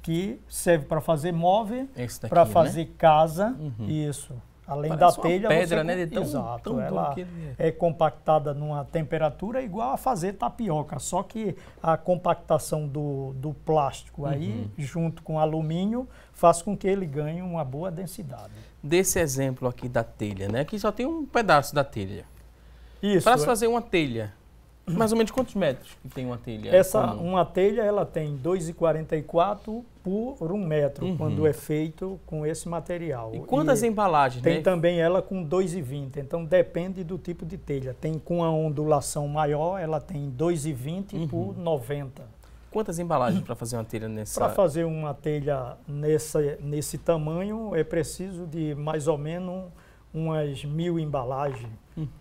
que serve para fazer móvel, para fazer casa, isso. Além
parece
da telha,
uma pedra,
você...
né?
Exato, ela é compactada numa temperatura igual a fazer tapioca, só que a compactação do plástico aí, junto com alumínio, faz com que ele ganhe uma boa densidade.
Desse exemplo aqui da telha, né? Aqui só tem um pedaço da telha.
Isso.
Para se fazer uma telha, mais ou menos quantos metros que tem uma telha?
Uma telha, ela tem 2,44 por 1 metro, quando é feito com esse material.
E quantas embalagens,
tem,
né?
Também ela com 2,20, então depende do tipo de telha. Tem com a ondulação maior, ela tem 2,20 por 90.
Quantas embalagens para fazer uma telha nessa?
Para fazer uma telha nesse tamanho, é preciso de mais ou menos umas 1000 embalagens.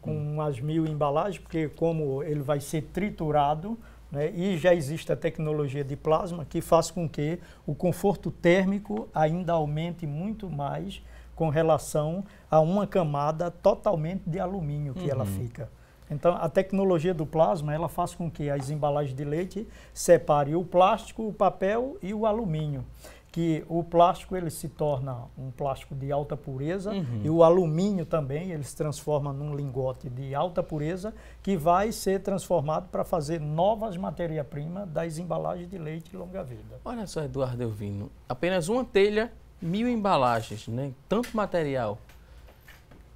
Com umas 1000 embalagens, porque como ele vai ser triturado, né, e já existe a tecnologia de plasma que faz com que o conforto térmico ainda aumente muito mais com relação a uma camada totalmente de alumínio que ela fica. Então, a tecnologia do plasma, ela faz com que as embalagens de leite separem o plástico, o papel e o alumínio. Que o plástico ele se torna um plástico de alta pureza e o alumínio também ele se transforma num lingote de alta pureza que vai ser transformado para fazer novas matérias-primas das embalagens de leite longa-vida.
Olha só, Eduardo Elvino, apenas uma telha, 1000 embalagens, né? Tanto material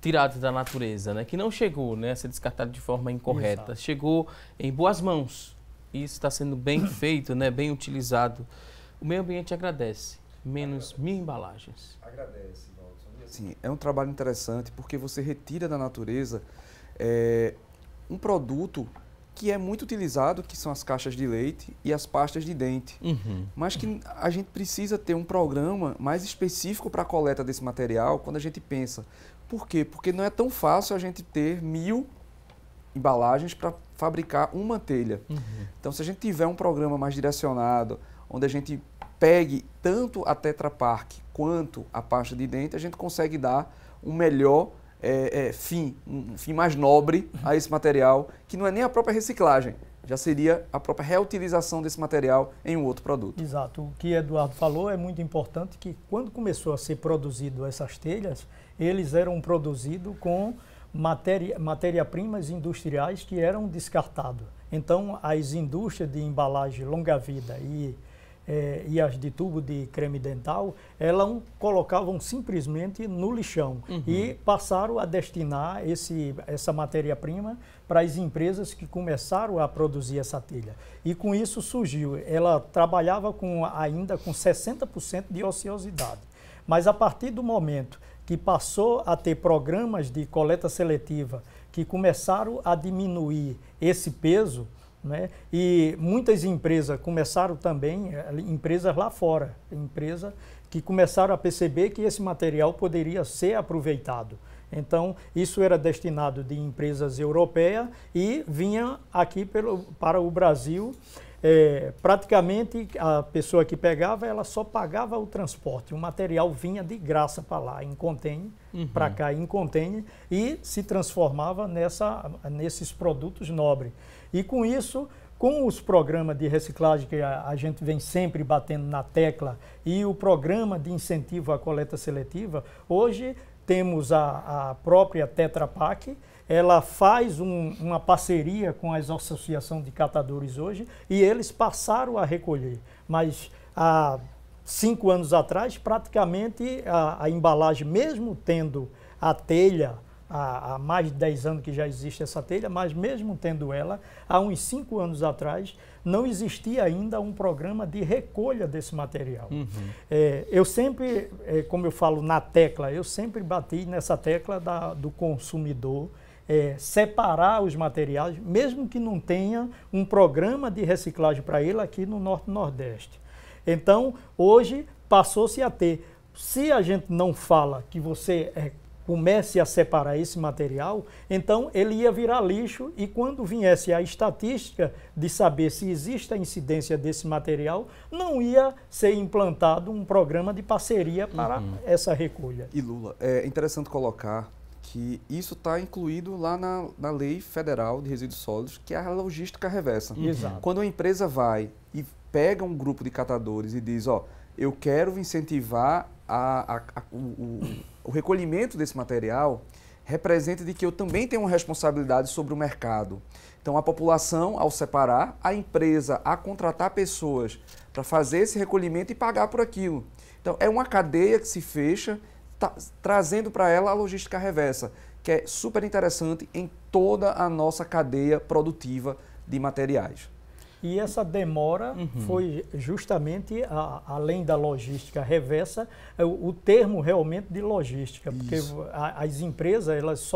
tirado da natureza, né? Que não chegou, né, a ser descartado de forma incorreta. Exato. Chegou em boas mãos. Isso está sendo bem feito, né? Bem utilizado. O meio ambiente agradece. Menos 1000 embalagens.
Agradece, Waldson. Sim, é um trabalho interessante porque você retira da natureza um produto que é muito utilizado, que são as caixas de leite e as pastas de dente. Mas que a gente precisa ter um programa mais específico para a coleta desse material quando a gente pensa. Por quê? Porque não é tão fácil a gente ter 1000 embalagens para fabricar uma telha. Então, se a gente tiver um programa mais direcionado, onde a gente pegue tanto a Tetra Pak quanto a pasta de dente, a gente consegue dar um melhor um fim mais nobre a esse material, que não é nem a própria reciclagem, já seria a própria reutilização desse material em um outro produto.
Exato. O que Eduardo falou é muito importante, que quando começou a ser produzido essas telhas, eles eram produzidos com matéria-primas industriais que eram descartadas. Então, as indústrias de embalagem longa-vida e as de tubo de creme dental, elas colocavam simplesmente no lixão e passaram a destinar essa matéria-prima para as empresas que começaram a produzir essa telha. E com isso surgiu, ela trabalhava ainda com 60% de ociosidade. Mas a partir do momento que passou a ter programas de coleta seletiva que começaram a diminuir esse peso, né? E muitas empresas começaram também, empresas lá fora, empresas que começaram a perceber que esse material poderia ser aproveitado. Então, isso era destinado de empresas europeias e vinha aqui para o Brasil. Praticamente a pessoa que pegava, ela só pagava o transporte. O material vinha de graça para lá, em container, para cá em container, e se transformava nesses produtos nobres. E com isso, com os programas de reciclagem que a gente vem sempre batendo na tecla e o programa de incentivo à coleta seletiva, hoje temos a própria Tetra Pak. Ela faz uma parceria com as associações de catadores hoje e eles passaram a recolher. Mas há 5 anos atrás, praticamente a embalagem, mesmo tendo a telha, há mais de 10 anos que já existe essa telha, mas mesmo tendo ela, há uns 5 anos atrás, não existia ainda um programa de recolha desse material. Eu sempre, como eu falo na tecla, eu sempre bati nessa tecla do consumidor, separar os materiais, mesmo que não tenha um programa de reciclagem para ele aqui no Norte e Nordeste. Então, hoje, passou-se a ter. Se a gente não fala que você comece a separar esse material, então ele ia virar lixo e quando viesse a estatística de saber se existe a incidência desse material, não ia ser implantado um programa de parceria para essa recolha.
E Lula, é interessante colocar que isso está incluído lá na Lei Federal de Resíduos Sólidos, que é a logística reversa.
Exato.
Quando uma empresa vai e pega um grupo de catadores e diz, eu quero incentivar o recolhimento desse material, representa de que eu também tenho uma responsabilidade sobre o mercado. Então, a população, ao separar, a empresa a contratar pessoas para fazer esse recolhimento e pagar por aquilo. Então, é uma cadeia que se fecha, trazendo para ela a logística reversa, que é super interessante em toda a nossa cadeia produtiva de materiais.
E essa demora foi justamente, além da logística reversa, o termo realmente de logística, porque as empresas elas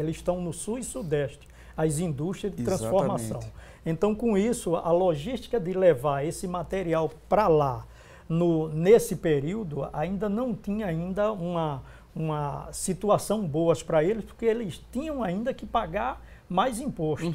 estão no sul e sudeste, as indústrias de transformação. Então, com isso, a logística de levar esse material para lá, nesse período, ainda não tinha ainda uma situação boa para eles, porque eles tinham ainda que pagar mais imposto.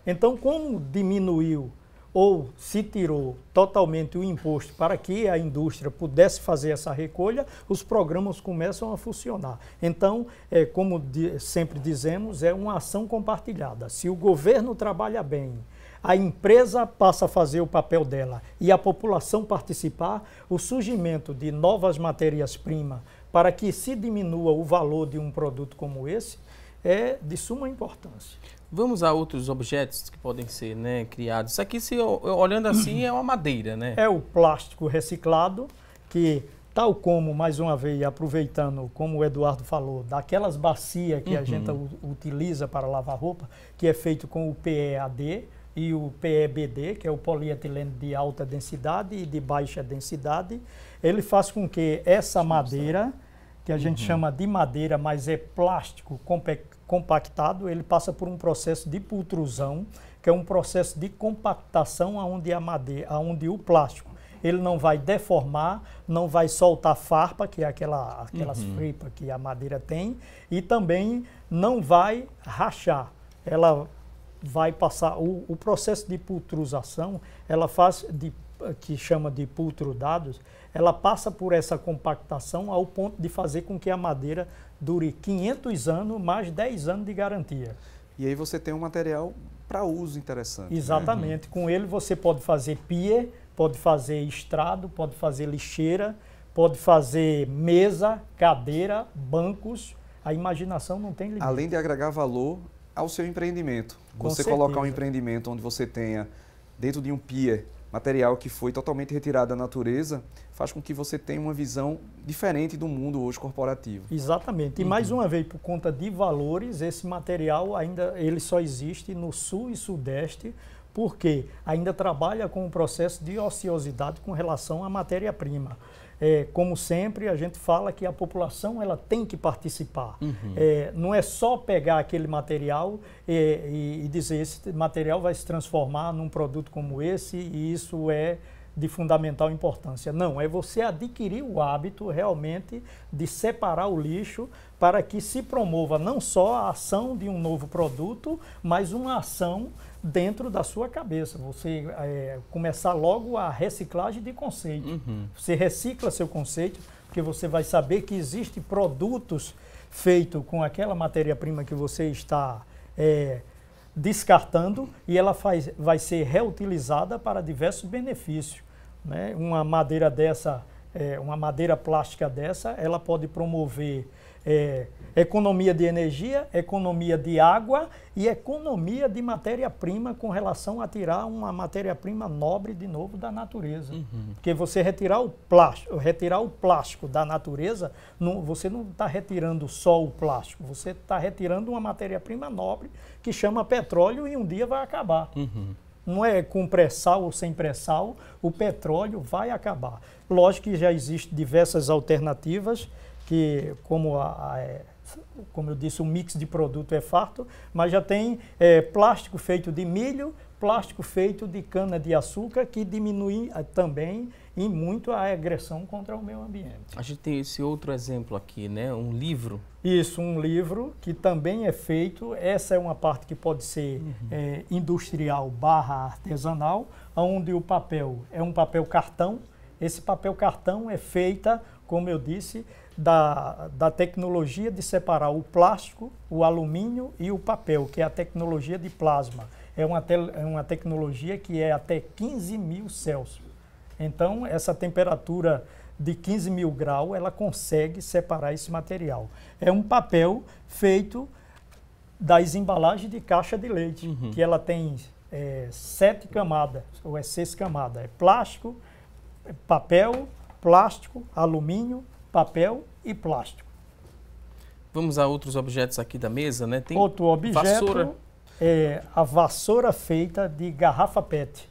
Então, como diminuiu ou se tirou totalmente o imposto para que a indústria pudesse fazer essa recolha, os programas começam a funcionar. Então, como sempre dizemos, é uma ação compartilhada. Se o governo trabalha bem, a empresa passa a fazer o papel dela e a população participar, o surgimento de novas matérias-primas para que se diminua o valor de um produto como esse é de suma importância.
Vamos a outros objetos que podem ser criados. Isso aqui, olhando assim, é uma madeira, né?
É o plástico reciclado, que tal como, mais uma vez, aproveitando, como o Eduardo falou, daquelas bacias que a gente utiliza para lavar roupa, que é feito com o PEAD e o PEBD, que é o polietileno de alta densidade e de baixa densidade, ele faz com que essa madeira, que a gente chama de madeira, mas é plástico compactado, ele passa por um processo de pultrusão, que é um processo de compactação onde a madeira, onde o plástico ele não vai deformar, não vai soltar farpa, que é aquelas fripas que a madeira tem, e também não vai rachar. Ela vai passar, o processo de pultrusação, ela faz, que chama de pultrudados, ela passa por essa compactação ao ponto de fazer com que a madeira dure 500 anos, mais 10 anos de garantia.
E aí você tem um material para uso interessante.
Exatamente. Né? Com ele você pode fazer pier, pode fazer estrado, pode fazer lixeira, pode fazer mesa, cadeira, bancos. A imaginação não tem limite.
Além de agregar valor ao seu empreendimento. Você colocar um empreendimento onde você tenha, dentro de um pier, material que foi totalmente retirado da natureza, faz com que você tenha uma visão diferente do mundo hoje corporativo.
Exatamente. E mais uma vez, por conta de valores, esse material ainda ele só existe no sul e sudeste, porque ainda trabalha com o processo de ociosidade com relação à matéria-prima. Como sempre, a gente fala que a população ela tem que participar. Não é só pegar aquele material e dizer esse material vai se transformar num produto como esse e isso é de fundamental importância. Não, é você adquirir o hábito realmente de separar o lixo para que se promova não só a ação de um novo produto, mas uma ação dentro da sua cabeça. Você começar logo a reciclagem de conceito. Você recicla seu conceito, porque você vai saber que existem produtos feitos com aquela matéria-prima que você está descartando e ela vai ser reutilizada para diversos benefícios. Né? Uma madeira dessa, uma madeira plástica dessa, ela pode promover economia de energia, economia de água e economia de matéria-prima com relação a tirar uma matéria-prima nobre de novo da natureza. Porque você retirar o plástico da natureza, você não está retirando só o plástico, você está retirando uma matéria-prima nobre que chama petróleo e um dia vai acabar. Não é com pré-sal ou sem pré-sal, o petróleo vai acabar. Lógico que já existem diversas alternativas, que como eu disse, o mix de produto é farto, mas já tem plástico feito de milho, plástico feito de cana-de-açúcar, que diminui também em muito a agressão contra o meio ambiente.
A gente tem esse outro exemplo aqui, né? Um livro.
Isso, um livro que também é feito, essa é uma parte que pode ser industrial / artesanal, onde o papel é um papel cartão. Esse papel cartão é feita, como eu disse, da tecnologia de separar o plástico, o alumínio e o papel, que é a tecnologia de plasma. É uma tecnologia que é até 15.000 Celsius. Então, essa temperatura de 15.000 graus, ela consegue separar esse material. É um papel feito das embalagens de caixa de leite, que ela tem 7 camadas, ou 6 camadas. É plástico, papel, plástico, alumínio, papel e plástico.
Vamos a outros objetos aqui da mesa, né? Tem
outro objeto
vassoura.
É a vassoura feita de garrafa PET.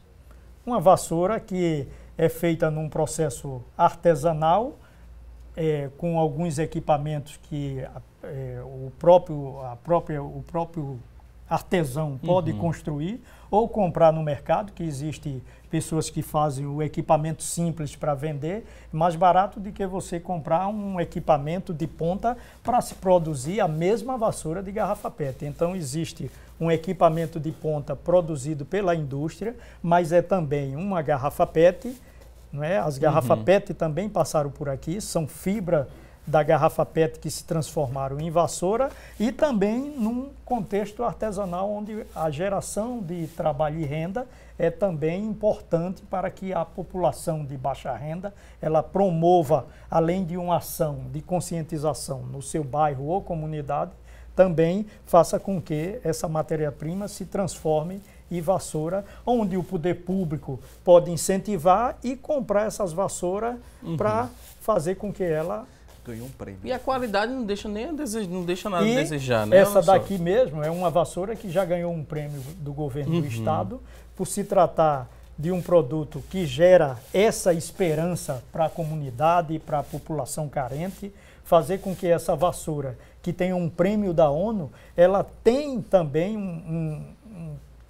Uma vassoura que é feita num processo artesanal, com alguns equipamentos que o próprio artesão pode construir ou comprar no mercado, que existe pessoas que fazem o equipamento simples para vender, mais barato do que você comprar um equipamento de ponta para se produzir a mesma vassoura de garrafa PET. Então existe um equipamento de ponta produzido pela indústria, mas é também uma garrafa PET, não é? As garrafas PET também passaram por aqui, são fibra da garrafa PET que se transformaram em vassoura e também num contexto artesanal onde a geração de trabalho e renda é também importante para que a população de baixa renda ela promova, além de uma ação de conscientização no seu bairro ou comunidade, também faça com que essa matéria-prima se transforme em vassoura, onde o poder público pode incentivar e comprar essas vassouras para fazer com que ela
ganhou um prêmio.
E a qualidade não deixa nem não deixa nada a desejar, né?
Essa daqui mesmo é uma vassoura que já ganhou um prêmio do governo do estado, por se tratar de um produto que gera essa esperança para a comunidade e para a população carente. fazer com que essa vassoura, que tem um prêmio da ONU, ela tem também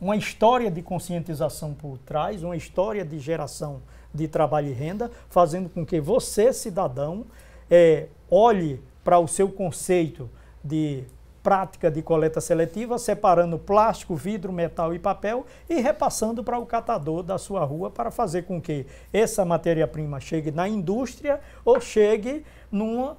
uma história de conscientização por trás, uma história de geração de trabalho e renda, fazendo com que você, cidadão, olhe para o seu conceito de prática de coleta seletiva, separando plástico, vidro, metal e papel e repassando para o catador da sua rua para fazer com que essa matéria-prima chegue na indústria ou chegue num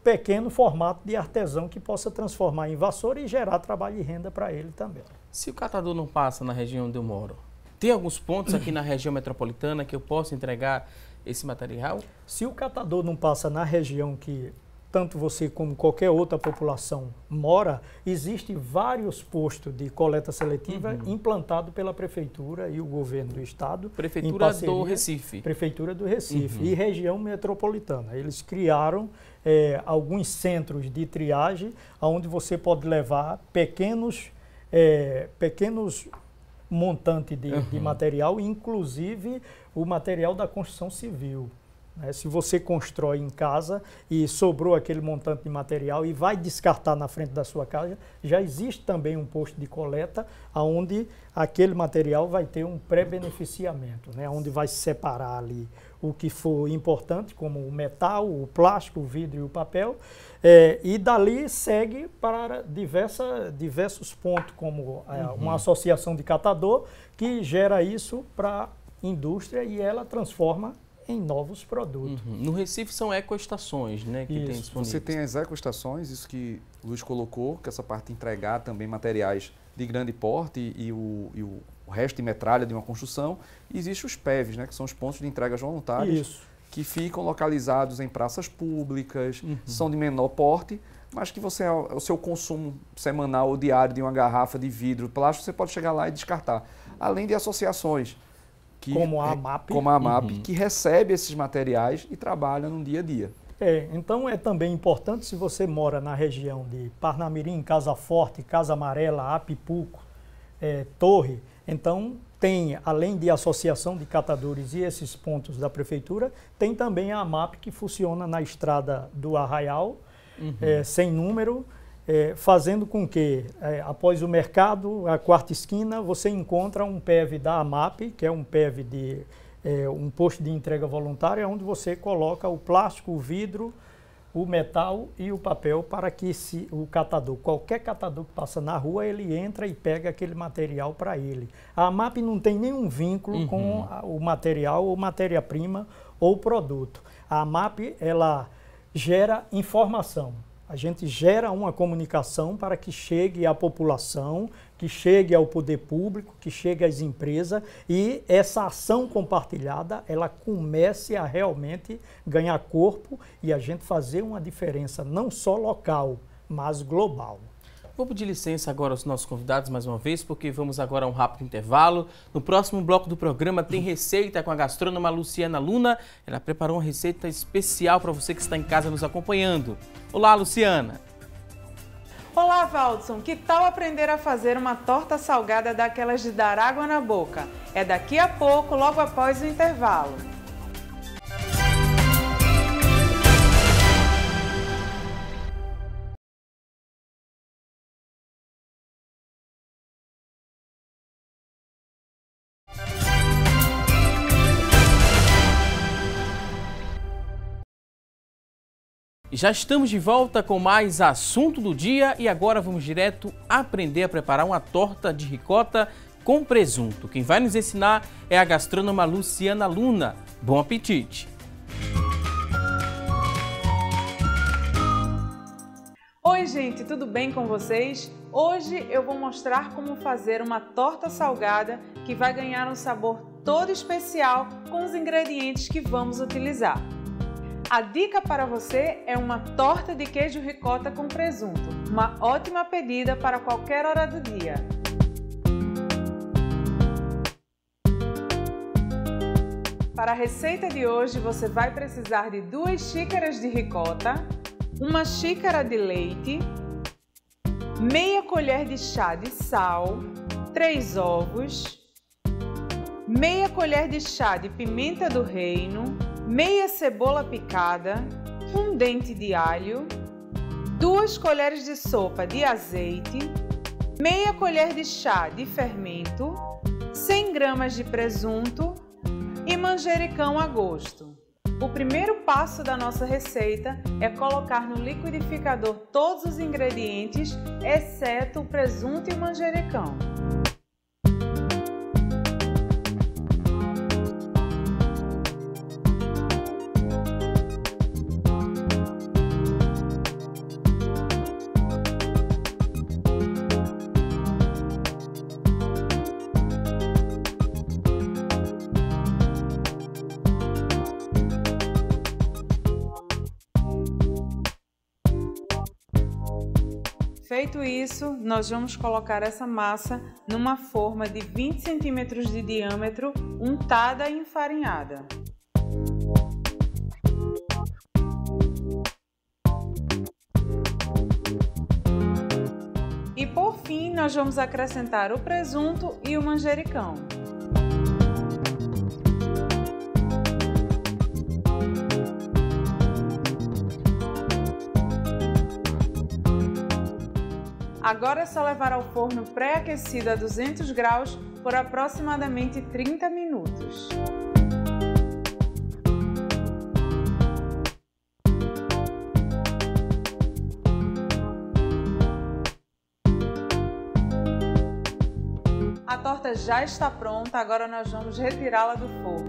pequeno formato de artesão que possa transformar em vassoura e gerar trabalho e renda para ele também.
Se o catador não passa na região onde eu moro, tem alguns pontos aqui na região metropolitana que eu posso entregar esse material?
Se o catador não passa na região que tanto você como qualquer outra população mora, existem vários postos de coleta seletiva implantados pela Prefeitura e o Governo do Estado.
Prefeitura do Recife.
Prefeitura do Recife e região metropolitana. Eles criaram alguns centros de triagem, onde você pode levar pequenos montantes de material, inclusive o material da construção civil. Se você constrói em casa e sobrou aquele montante de material e vai descartar na frente da sua casa, já existe também um posto de coleta onde aquele material vai ter um pré-beneficiamento, onde vai se separar ali o que for importante, como o metal, o plástico, o vidro e o papel, e dali segue para diversos pontos, como uma associação de catador que gera isso para a indústria e ela transforma em novos produtos.
No Recife são ecoestações, né? Que tem disponíveis.
Você tem as ecoestações, isso que o Luiz colocou, que essa parte de entregar também materiais de grande porte e o resto de metralha de uma construção. E existem os PEVs, né? Que são os pontos de entregas voluntárias, que ficam localizados em praças públicas, são de menor porte, mas que você, o seu consumo semanal ou diário de uma garrafa de vidro, plástico, você pode chegar lá e descartar. Além de associações,
como a AMAP,
que recebe esses materiais e trabalha no dia a dia.
Então é também importante, se você mora na região de Parnamirim, Casa Forte, Casa Amarela, Apipuco, Torre, então tem, além de associação de catadores e esses pontos da prefeitura, tem também a AMAP que funciona na estrada do Arraial, sem número, fazendo com que, após o mercado, a quarta esquina, você encontra um PEV da AMAP, que é um PEV de um posto de entrega voluntária, onde você coloca o plástico, o vidro, o metal e o papel para que o catador, qualquer catador que passa na rua, ele entra e pega aquele material para ele. A AMAP não tem nenhum vínculo com o material ou matéria-prima ou produto. A AMAP, ela gera informação. A gente gera uma comunicação para que chegue à população, que chegue ao poder público, que chegue às empresas e essa ação compartilhada, ela comece a realmente ganhar corpo e a gente fazer uma diferença não só local, mas global.
Vou pedir licença agora aos nossos convidados mais uma vez, porque vamos agora a um rápido intervalo. No próximo bloco do programa tem receita com a gastrônoma Luciana Luna. Ela preparou uma receita especial para você que está em casa nos acompanhando. Olá, Luciana!
Olá, Valdson! Que tal aprender a fazer uma torta salgada daquelas de dar água na boca? É daqui a pouco, logo após o intervalo.
Já estamos de volta com mais assunto do dia e agora vamos direto aprender a preparar uma torta de ricota com presunto. Quem vai nos ensinar é a gastrônoma Luciana Luna. Bom apetite!
Oi, gente, tudo bem com vocês? Hoje eu vou mostrar como fazer uma torta salgada que vai ganhar um sabor todo especial com os ingredientes que vamos utilizar. A dica para você é uma torta de queijo ricota com presunto, uma ótima pedida para qualquer hora do dia. Para a receita de hoje você vai precisar de 2 xícaras de ricota, 1 xícara de leite, meia colher de chá de sal, 3 ovos, meia colher de chá de pimenta do reino, meia cebola picada, 1 dente de alho, 2 colheres de sopa de azeite, meia colher de chá de fermento, 100 gramas de presunto e manjericão a gosto. O primeiro passo da nossa receita é colocar no liquidificador todos os ingredientes, exceto o presunto e o manjericão. Feito isso, nós vamos colocar essa massa numa forma de 20 centímetros de diâmetro, untada e enfarinhada. E por fim, nós vamos acrescentar o presunto e o manjericão. Agora é só levar ao forno pré-aquecido a 200 graus por aproximadamente 30 minutos. A torta já está pronta, agora nós vamos retirá-la do forno.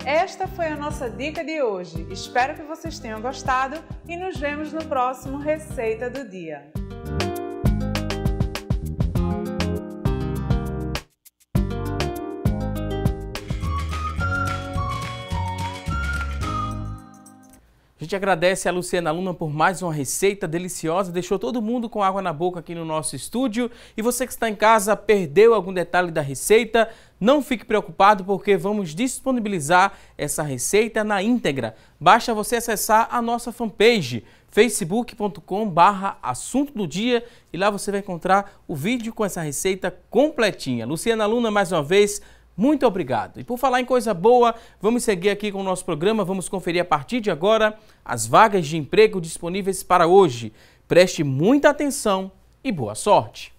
Esta foi a nossa dica de hoje. Espero que vocês tenham gostado e nos vemos no próximo Receita do Dia.
A gente agradece a Luciana Luna por mais uma receita deliciosa, deixou todo mundo com água na boca aqui no nosso estúdio. E você que está em casa, perdeu algum detalhe da receita, não fique preocupado porque vamos disponibilizar essa receita na íntegra. Basta você acessar a nossa fanpage, facebook.com/assunto do dia, e lá você vai encontrar o vídeo com essa receita completinha. Luciana Luna, mais uma vez, muito obrigado. E por falar em coisa boa, vamos seguir aqui com o nosso programa, vamos conferir a partir de agora as vagas de emprego disponíveis para hoje. Preste muita atenção e boa sorte!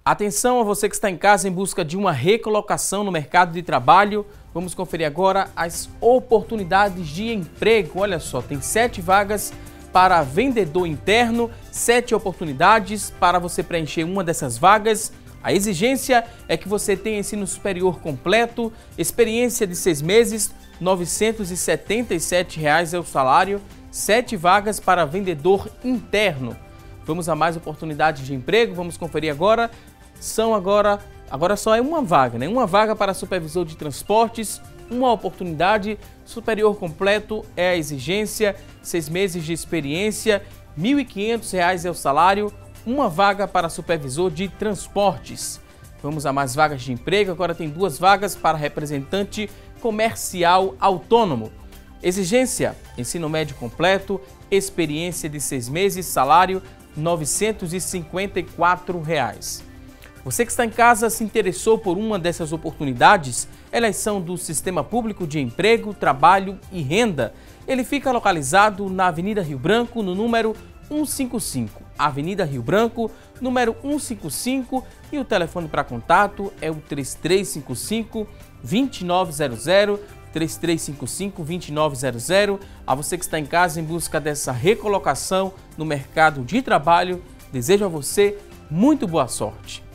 Atenção a você que está em casa em busca de uma recolocação no mercado de trabalho. Vamos conferir agora as oportunidades de emprego. Olha só, tem 7 vagas para vendedor interno, 7 oportunidades para você preencher uma dessas vagas. A exigência é que você tenha ensino superior completo, experiência de 6 meses, R$ 977 é o salário, 7 vagas para vendedor interno. Vamos a mais oportunidades de emprego, vamos conferir agora. Agora só é uma vaga, né? Uma vaga para supervisor de transportes, uma oportunidade, superior completo é a exigência, 6 meses de experiência, R$ 1.500 é o salário, uma vaga para supervisor de transportes. Vamos a mais vagas de emprego, agora tem 2 vagas para representante comercial autônomo. Exigência, ensino médio completo, experiência de 6 meses, salário R$ 954. Você que está em casa se interessou por uma dessas oportunidades? Elas são do Sistema Público de Emprego, Trabalho e Renda. Ele fica localizado na Avenida Rio Branco, no número 155. Avenida Rio Branco, número 155, e o telefone para contato é o 3355-2900, 3355-2900. A você que está em casa em busca dessa recolocação no mercado de trabalho, desejo a você muito boa sorte.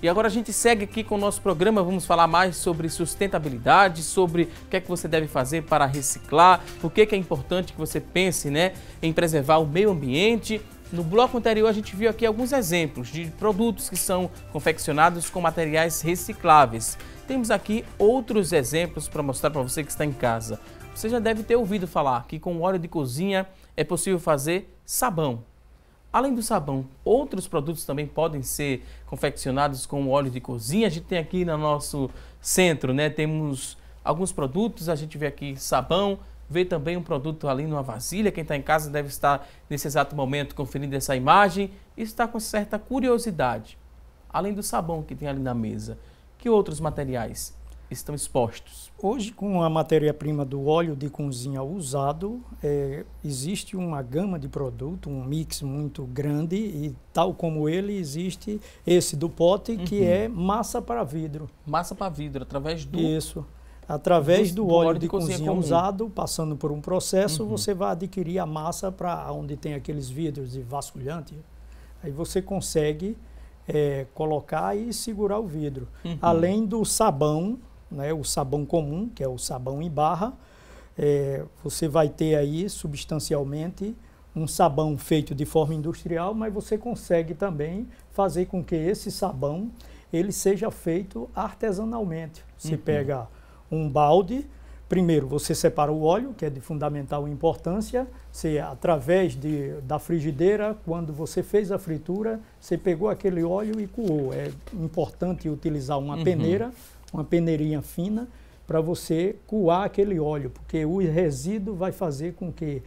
E agora a gente segue aqui com o nosso programa, vamos falar mais sobre sustentabilidade, sobre o que é que você deve fazer para reciclar, por que é importante que você pense, né, em preservar o meio ambiente. No bloco anterior a gente viu aqui alguns exemplos de produtos que são confeccionados com materiais recicláveis. Temos aqui outros exemplos para mostrar para você que está em casa. Você já deve ter ouvido falar que com óleo de cozinha é possível fazer sabão. Além do sabão, outros produtos também podem ser confeccionados com óleo de cozinha. A gente tem aqui no nosso centro, né? Temos alguns produtos, a gente vê aqui sabão, vê também um produto ali numa vasilha. Quem está em casa deve estar nesse exato momento conferindo essa imagem e está com certa curiosidade. Além do sabão que tem ali na mesa, que outros materiais estão expostos?
Hoje, com a matéria-prima do óleo de cozinha usado, existe uma gama de produtos, um mix muito grande e tal como ele existe esse do pote, que é massa para vidro.
Massa para vidro, através do...
Isso. Através do óleo de cozinha usado, passando por um processo, você vai adquirir a massa para onde tem aqueles vidros de vasculhante. Aí você consegue colocar e segurar o vidro. Além do sabão, né, o sabão comum, que é o sabão em barra, você vai ter aí substancialmente um sabão feito de forma industrial, mas você consegue também fazer com que esse sabão ele seja feito artesanalmente. Você pega um balde, primeiro você separa o óleo, que é de fundamental importância, você, através da frigideira, quando você fez a fritura, você pegou aquele óleo e coou. É importante utilizar uma peneira, uma peneirinha fina, para você coar aquele óleo, porque o resíduo vai fazer com que,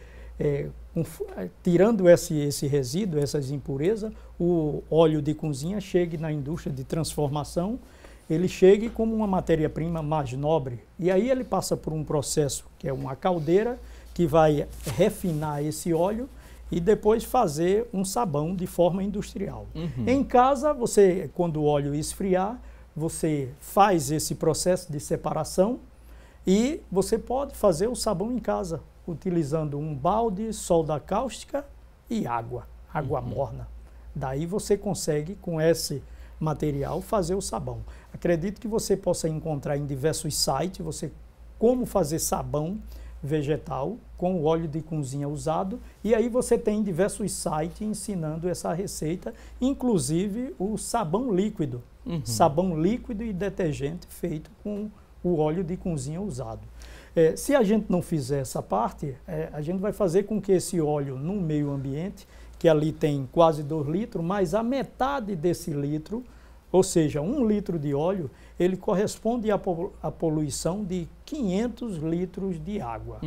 tirando esse resíduo, essas impurezas, o óleo de cozinha chegue na indústria de transformação, ele chegue como uma matéria-prima mais nobre. E aí ele passa por um processo, que é uma caldeira, que vai refinar esse óleo e depois fazer um sabão de forma industrial. Em casa, você, quando o óleo esfriar, você faz esse processo de separação e você pode fazer o sabão em casa, utilizando um balde, solda cáustica e água morna. Daí você consegue, com esse material, fazer o sabão. Acredito que você possa encontrar em diversos sites como fazer sabão vegetal com o óleo de cozinha usado, e aí você tem diversos sites ensinando essa receita, inclusive o sabão líquido. Sabão líquido e detergente feito com o óleo de cozinha usado. Se a gente não fizer essa parte, a gente vai fazer com que esse óleo no meio ambiente, que ali tem quase 2 litros, mas a metade desse litro, ou seja, 1 litro de óleo, ele corresponde à poluição de 500 litros de água.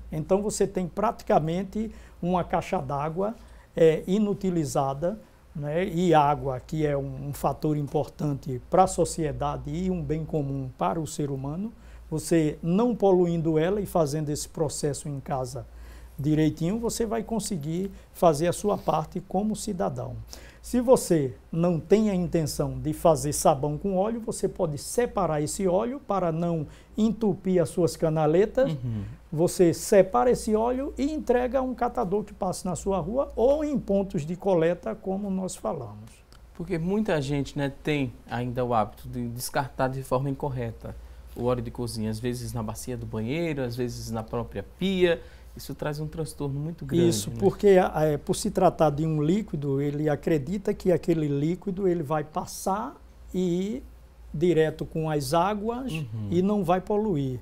Então você tem praticamente uma caixa d'água inutilizada, né? E água, que é um fator importante para a sociedade e um bem comum para o ser humano, você não poluindo ela e fazendo esse processo em casa direitinho, você vai conseguir fazer a sua parte como cidadão. Se você não tem a intenção de fazer sabão com óleo, você pode separar esse óleo para não entupir as suas canaletas. Você separa esse óleo e entrega a um catador que passe na sua rua ou em pontos de coleta, como nós falamos.
Porque muita gente, né, tem ainda o hábito de descartar de forma incorreta o óleo de cozinha, às vezes na bacia do banheiro, às vezes na própria pia. Isso traz um transtorno muito grande.
Isso, né? Porque por se tratar de um líquido, ele acredita que aquele líquido ele vai passar e ir direto com as águas e não vai poluir.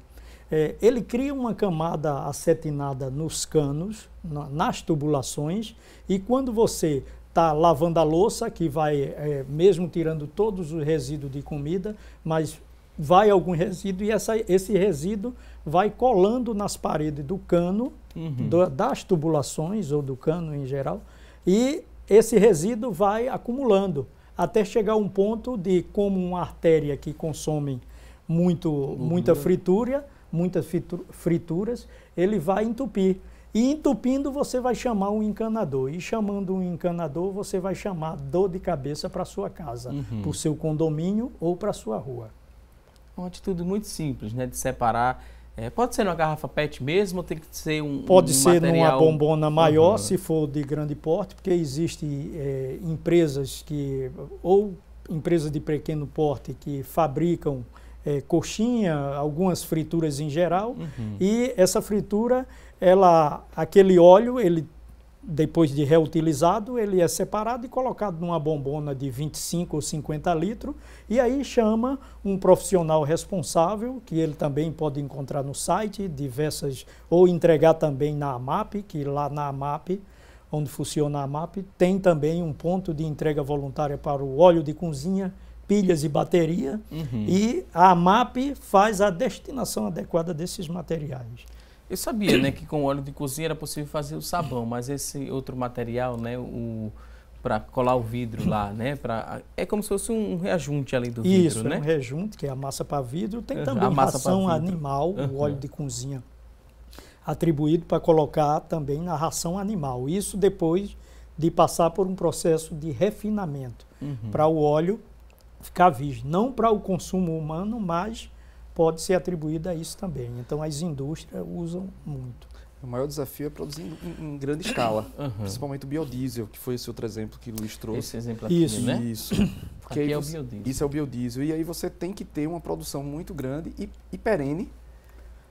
Ele cria uma camada acetinada nos canos, nas tubulações, e quando você está lavando a louça, que vai, mesmo tirando todos os resíduos de comida, mas vai algum resíduo e esse resíduo vai colando nas paredes do cano, das tubulações ou do cano em geral, e esse resíduo vai acumulando até chegar a um ponto de, como uma artéria que consome muita fritura, muitas frituras, ele vai entupir. E entupindo você vai chamar um encanador, e chamando um encanador você vai chamar dor de cabeça para sua casa, para o seu condomínio ou para a sua rua.
Uma atitude muito simples, né, de separar. Pode ser numa garrafa PET mesmo ou tem que ser um
Pode ser
material...
numa bombona maior, se for de grande porte, porque existem empresas ou empresas de pequeno porte que fabricam coxinha, algumas frituras em geral, e essa fritura, aquele óleo, depois de reutilizado, ele é separado e colocado numa bombona de 25 ou 50 litros, e aí chama um profissional responsável, que ele também pode encontrar no site, ou entregar também na AMAP, que lá na AMAP, onde funciona a AMAP, tem também um ponto de entrega voluntária para o óleo de cozinha, pilhas e bateria, e a AMAP faz a destinação adequada desses materiais.
Eu sabia, né, que com óleo de cozinha era possível fazer o sabão, mas esse outro material, né, para colar o vidro lá, né, é como se fosse um reajunte ali do vidro,
Isso,
né?
é um reajunte, que é a massa para vidro. Tem também
a massa
ração
para vidro.
animal, o óleo de cozinha atribuído para colocar também na ração animal. Isso depois de passar por um processo de refinamento, para o óleo ficar virgem. Não para o consumo humano, mas pode ser atribuído a isso também. Então as indústrias usam muito.
O maior desafio é produzir em grande escala, principalmente o biodiesel, que foi esse outro exemplo que o Luiz trouxe.
Esse exemplo aqui, né?
Isso. Porque
aqui
aí
é o biodiesel.
Isso é o biodiesel. E aí você tem que ter uma produção muito grande e perene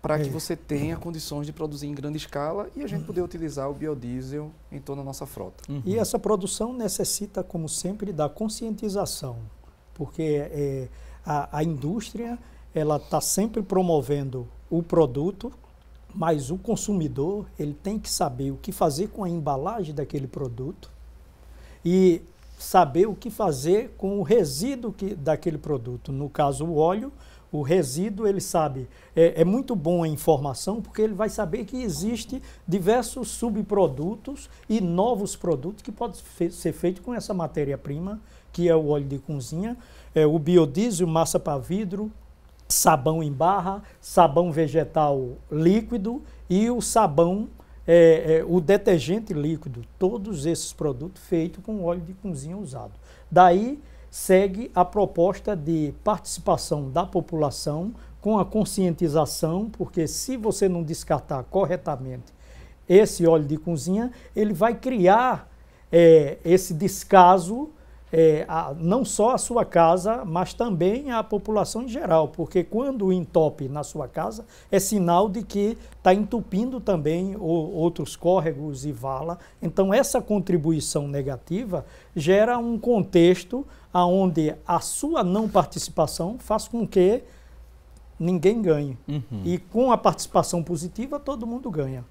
para que você tenha condições de produzir em grande escala e a gente poder utilizar o biodiesel em toda a nossa frota.
E essa produção necessita, como sempre, da conscientização, porque a indústria ela está sempre promovendo o produto, mas o consumidor ele tem que saber o que fazer com a embalagem daquele produto e saber o que fazer com o resíduo daquele produto. No caso, o óleo, o resíduo, ele sabe. É muito bom a informação, porque ele vai saber que existe diversos subprodutos e novos produtos que podem ser feitos com essa matéria-prima, que é o óleo de cozinha, o biodiesel, massa para vidro, sabão em barra, sabão vegetal líquido e o sabão, o detergente líquido. Todos esses produtos feitos com óleo de cozinha usado. Daí segue a proposta de participação da população com a conscientização, porque se você não descartar corretamente esse óleo de cozinha, ele vai criar esse descaso, não só a sua casa, mas também a população em geral, porque quando entope na sua casa, é sinal de que está entupindo também outros córregos e vala. Então essa contribuição negativa gera um contexto onde a sua não participação faz com que ninguém ganhe. E com a participação positiva, todo mundo ganha.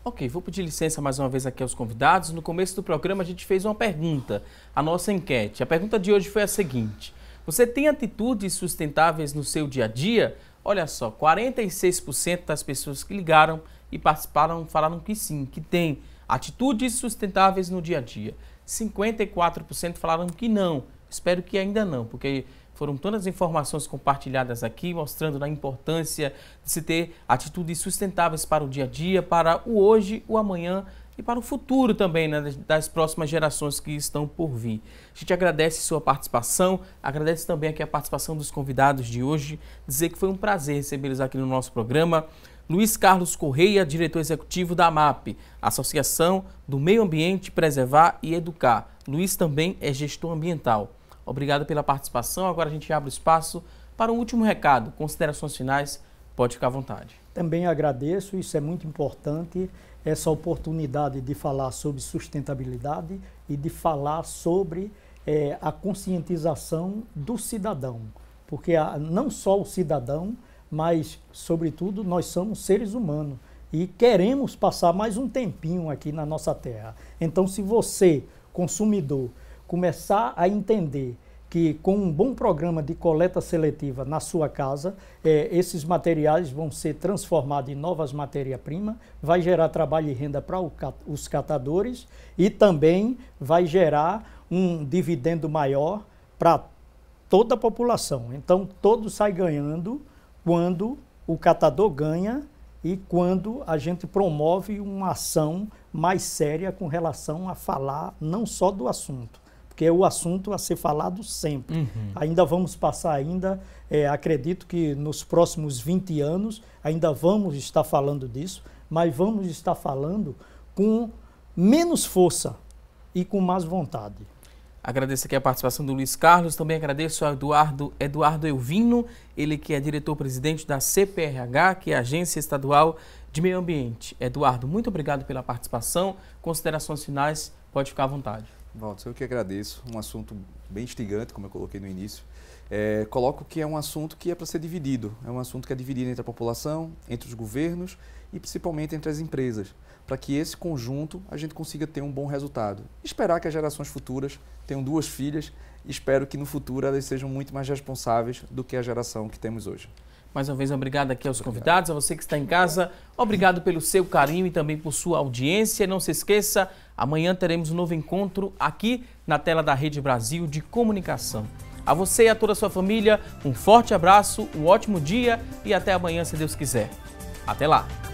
Ok, vou pedir licença mais uma vez aqui aos convidados. No começo do programa a gente fez uma pergunta, a nossa enquete. A pergunta de hoje foi a seguinte: você tem atitudes sustentáveis no seu dia a dia? Olha só, 46% das pessoas que ligaram e participaram falaram que sim, que tem atitudes sustentáveis no dia a dia. 54% falaram que não. Espero que ainda não, porque foram todas as informações compartilhadas aqui, mostrando a importância de se ter atitudes sustentáveis para o dia a dia, para o hoje, o amanhã e para o futuro também, né, das próximas gerações que estão por vir. A gente agradece sua participação, agradece também aqui a participação dos convidados de hoje, dizer que foi um prazer recebê-los aqui no nosso programa. Luiz Carlos Correia, diretor executivo da AMAP, Associação do Meio Ambiente, Preservar e Educar. Luiz também é gestor ambiental. Obrigado pela participação. Agora a gente abre o espaço para um último recado. Considerações finais, pode ficar à vontade.
Também agradeço, isso é muito importante, essa oportunidade de falar sobre sustentabilidade e de falar sobre a conscientização do cidadão. Porque não só o cidadão, mas, sobretudo, nós somos seres humanos e queremos passar mais um tempinho aqui na nossa terra. Então, se você, consumidor, começar a entender que com um bom programa de coleta seletiva na sua casa, esses materiais vão ser transformados em novas matérias-primas, vai gerar trabalho e renda para os catadores e também vai gerar um dividendo maior para toda a população. Então, todos saem ganhando quando o catador ganha e quando a gente promove uma ação mais séria com relação a falar não só do assunto, porque é o assunto a ser falado sempre. Ainda vamos passar acredito que nos próximos 20 anos ainda vamos estar falando disso, mas vamos estar falando com menos força e com mais vontade.
Agradeço aqui a participação do Luiz Carlos, também agradeço ao Eduardo Elvino, ele que é diretor-presidente da CPRH, que é a Agência Estadual de Meio Ambiente. Eduardo, muito obrigado pela participação. Considerações finais, pode ficar à vontade.
Walter, eu que agradeço, um assunto bem instigante, como eu coloquei no início. Coloco que é um assunto que é para ser dividido, é um assunto que é dividido entre a população, entre os governos e principalmente entre as empresas, para que esse conjunto a gente consiga ter um bom resultado. Esperar que as gerações futuras tenham 2 filhas Espero que no futuro elas sejam muito mais responsáveis do que a geração que temos hoje.
Mais uma vez, obrigado aqui aos convidados, a você que está em casa. Obrigado pelo seu carinho e também por sua audiência. Não se esqueça, amanhã teremos um novo encontro aqui na tela da Rede Brasil de Comunicação. A você e a toda a sua família, um forte abraço, um ótimo dia e até amanhã, se Deus quiser. Até lá!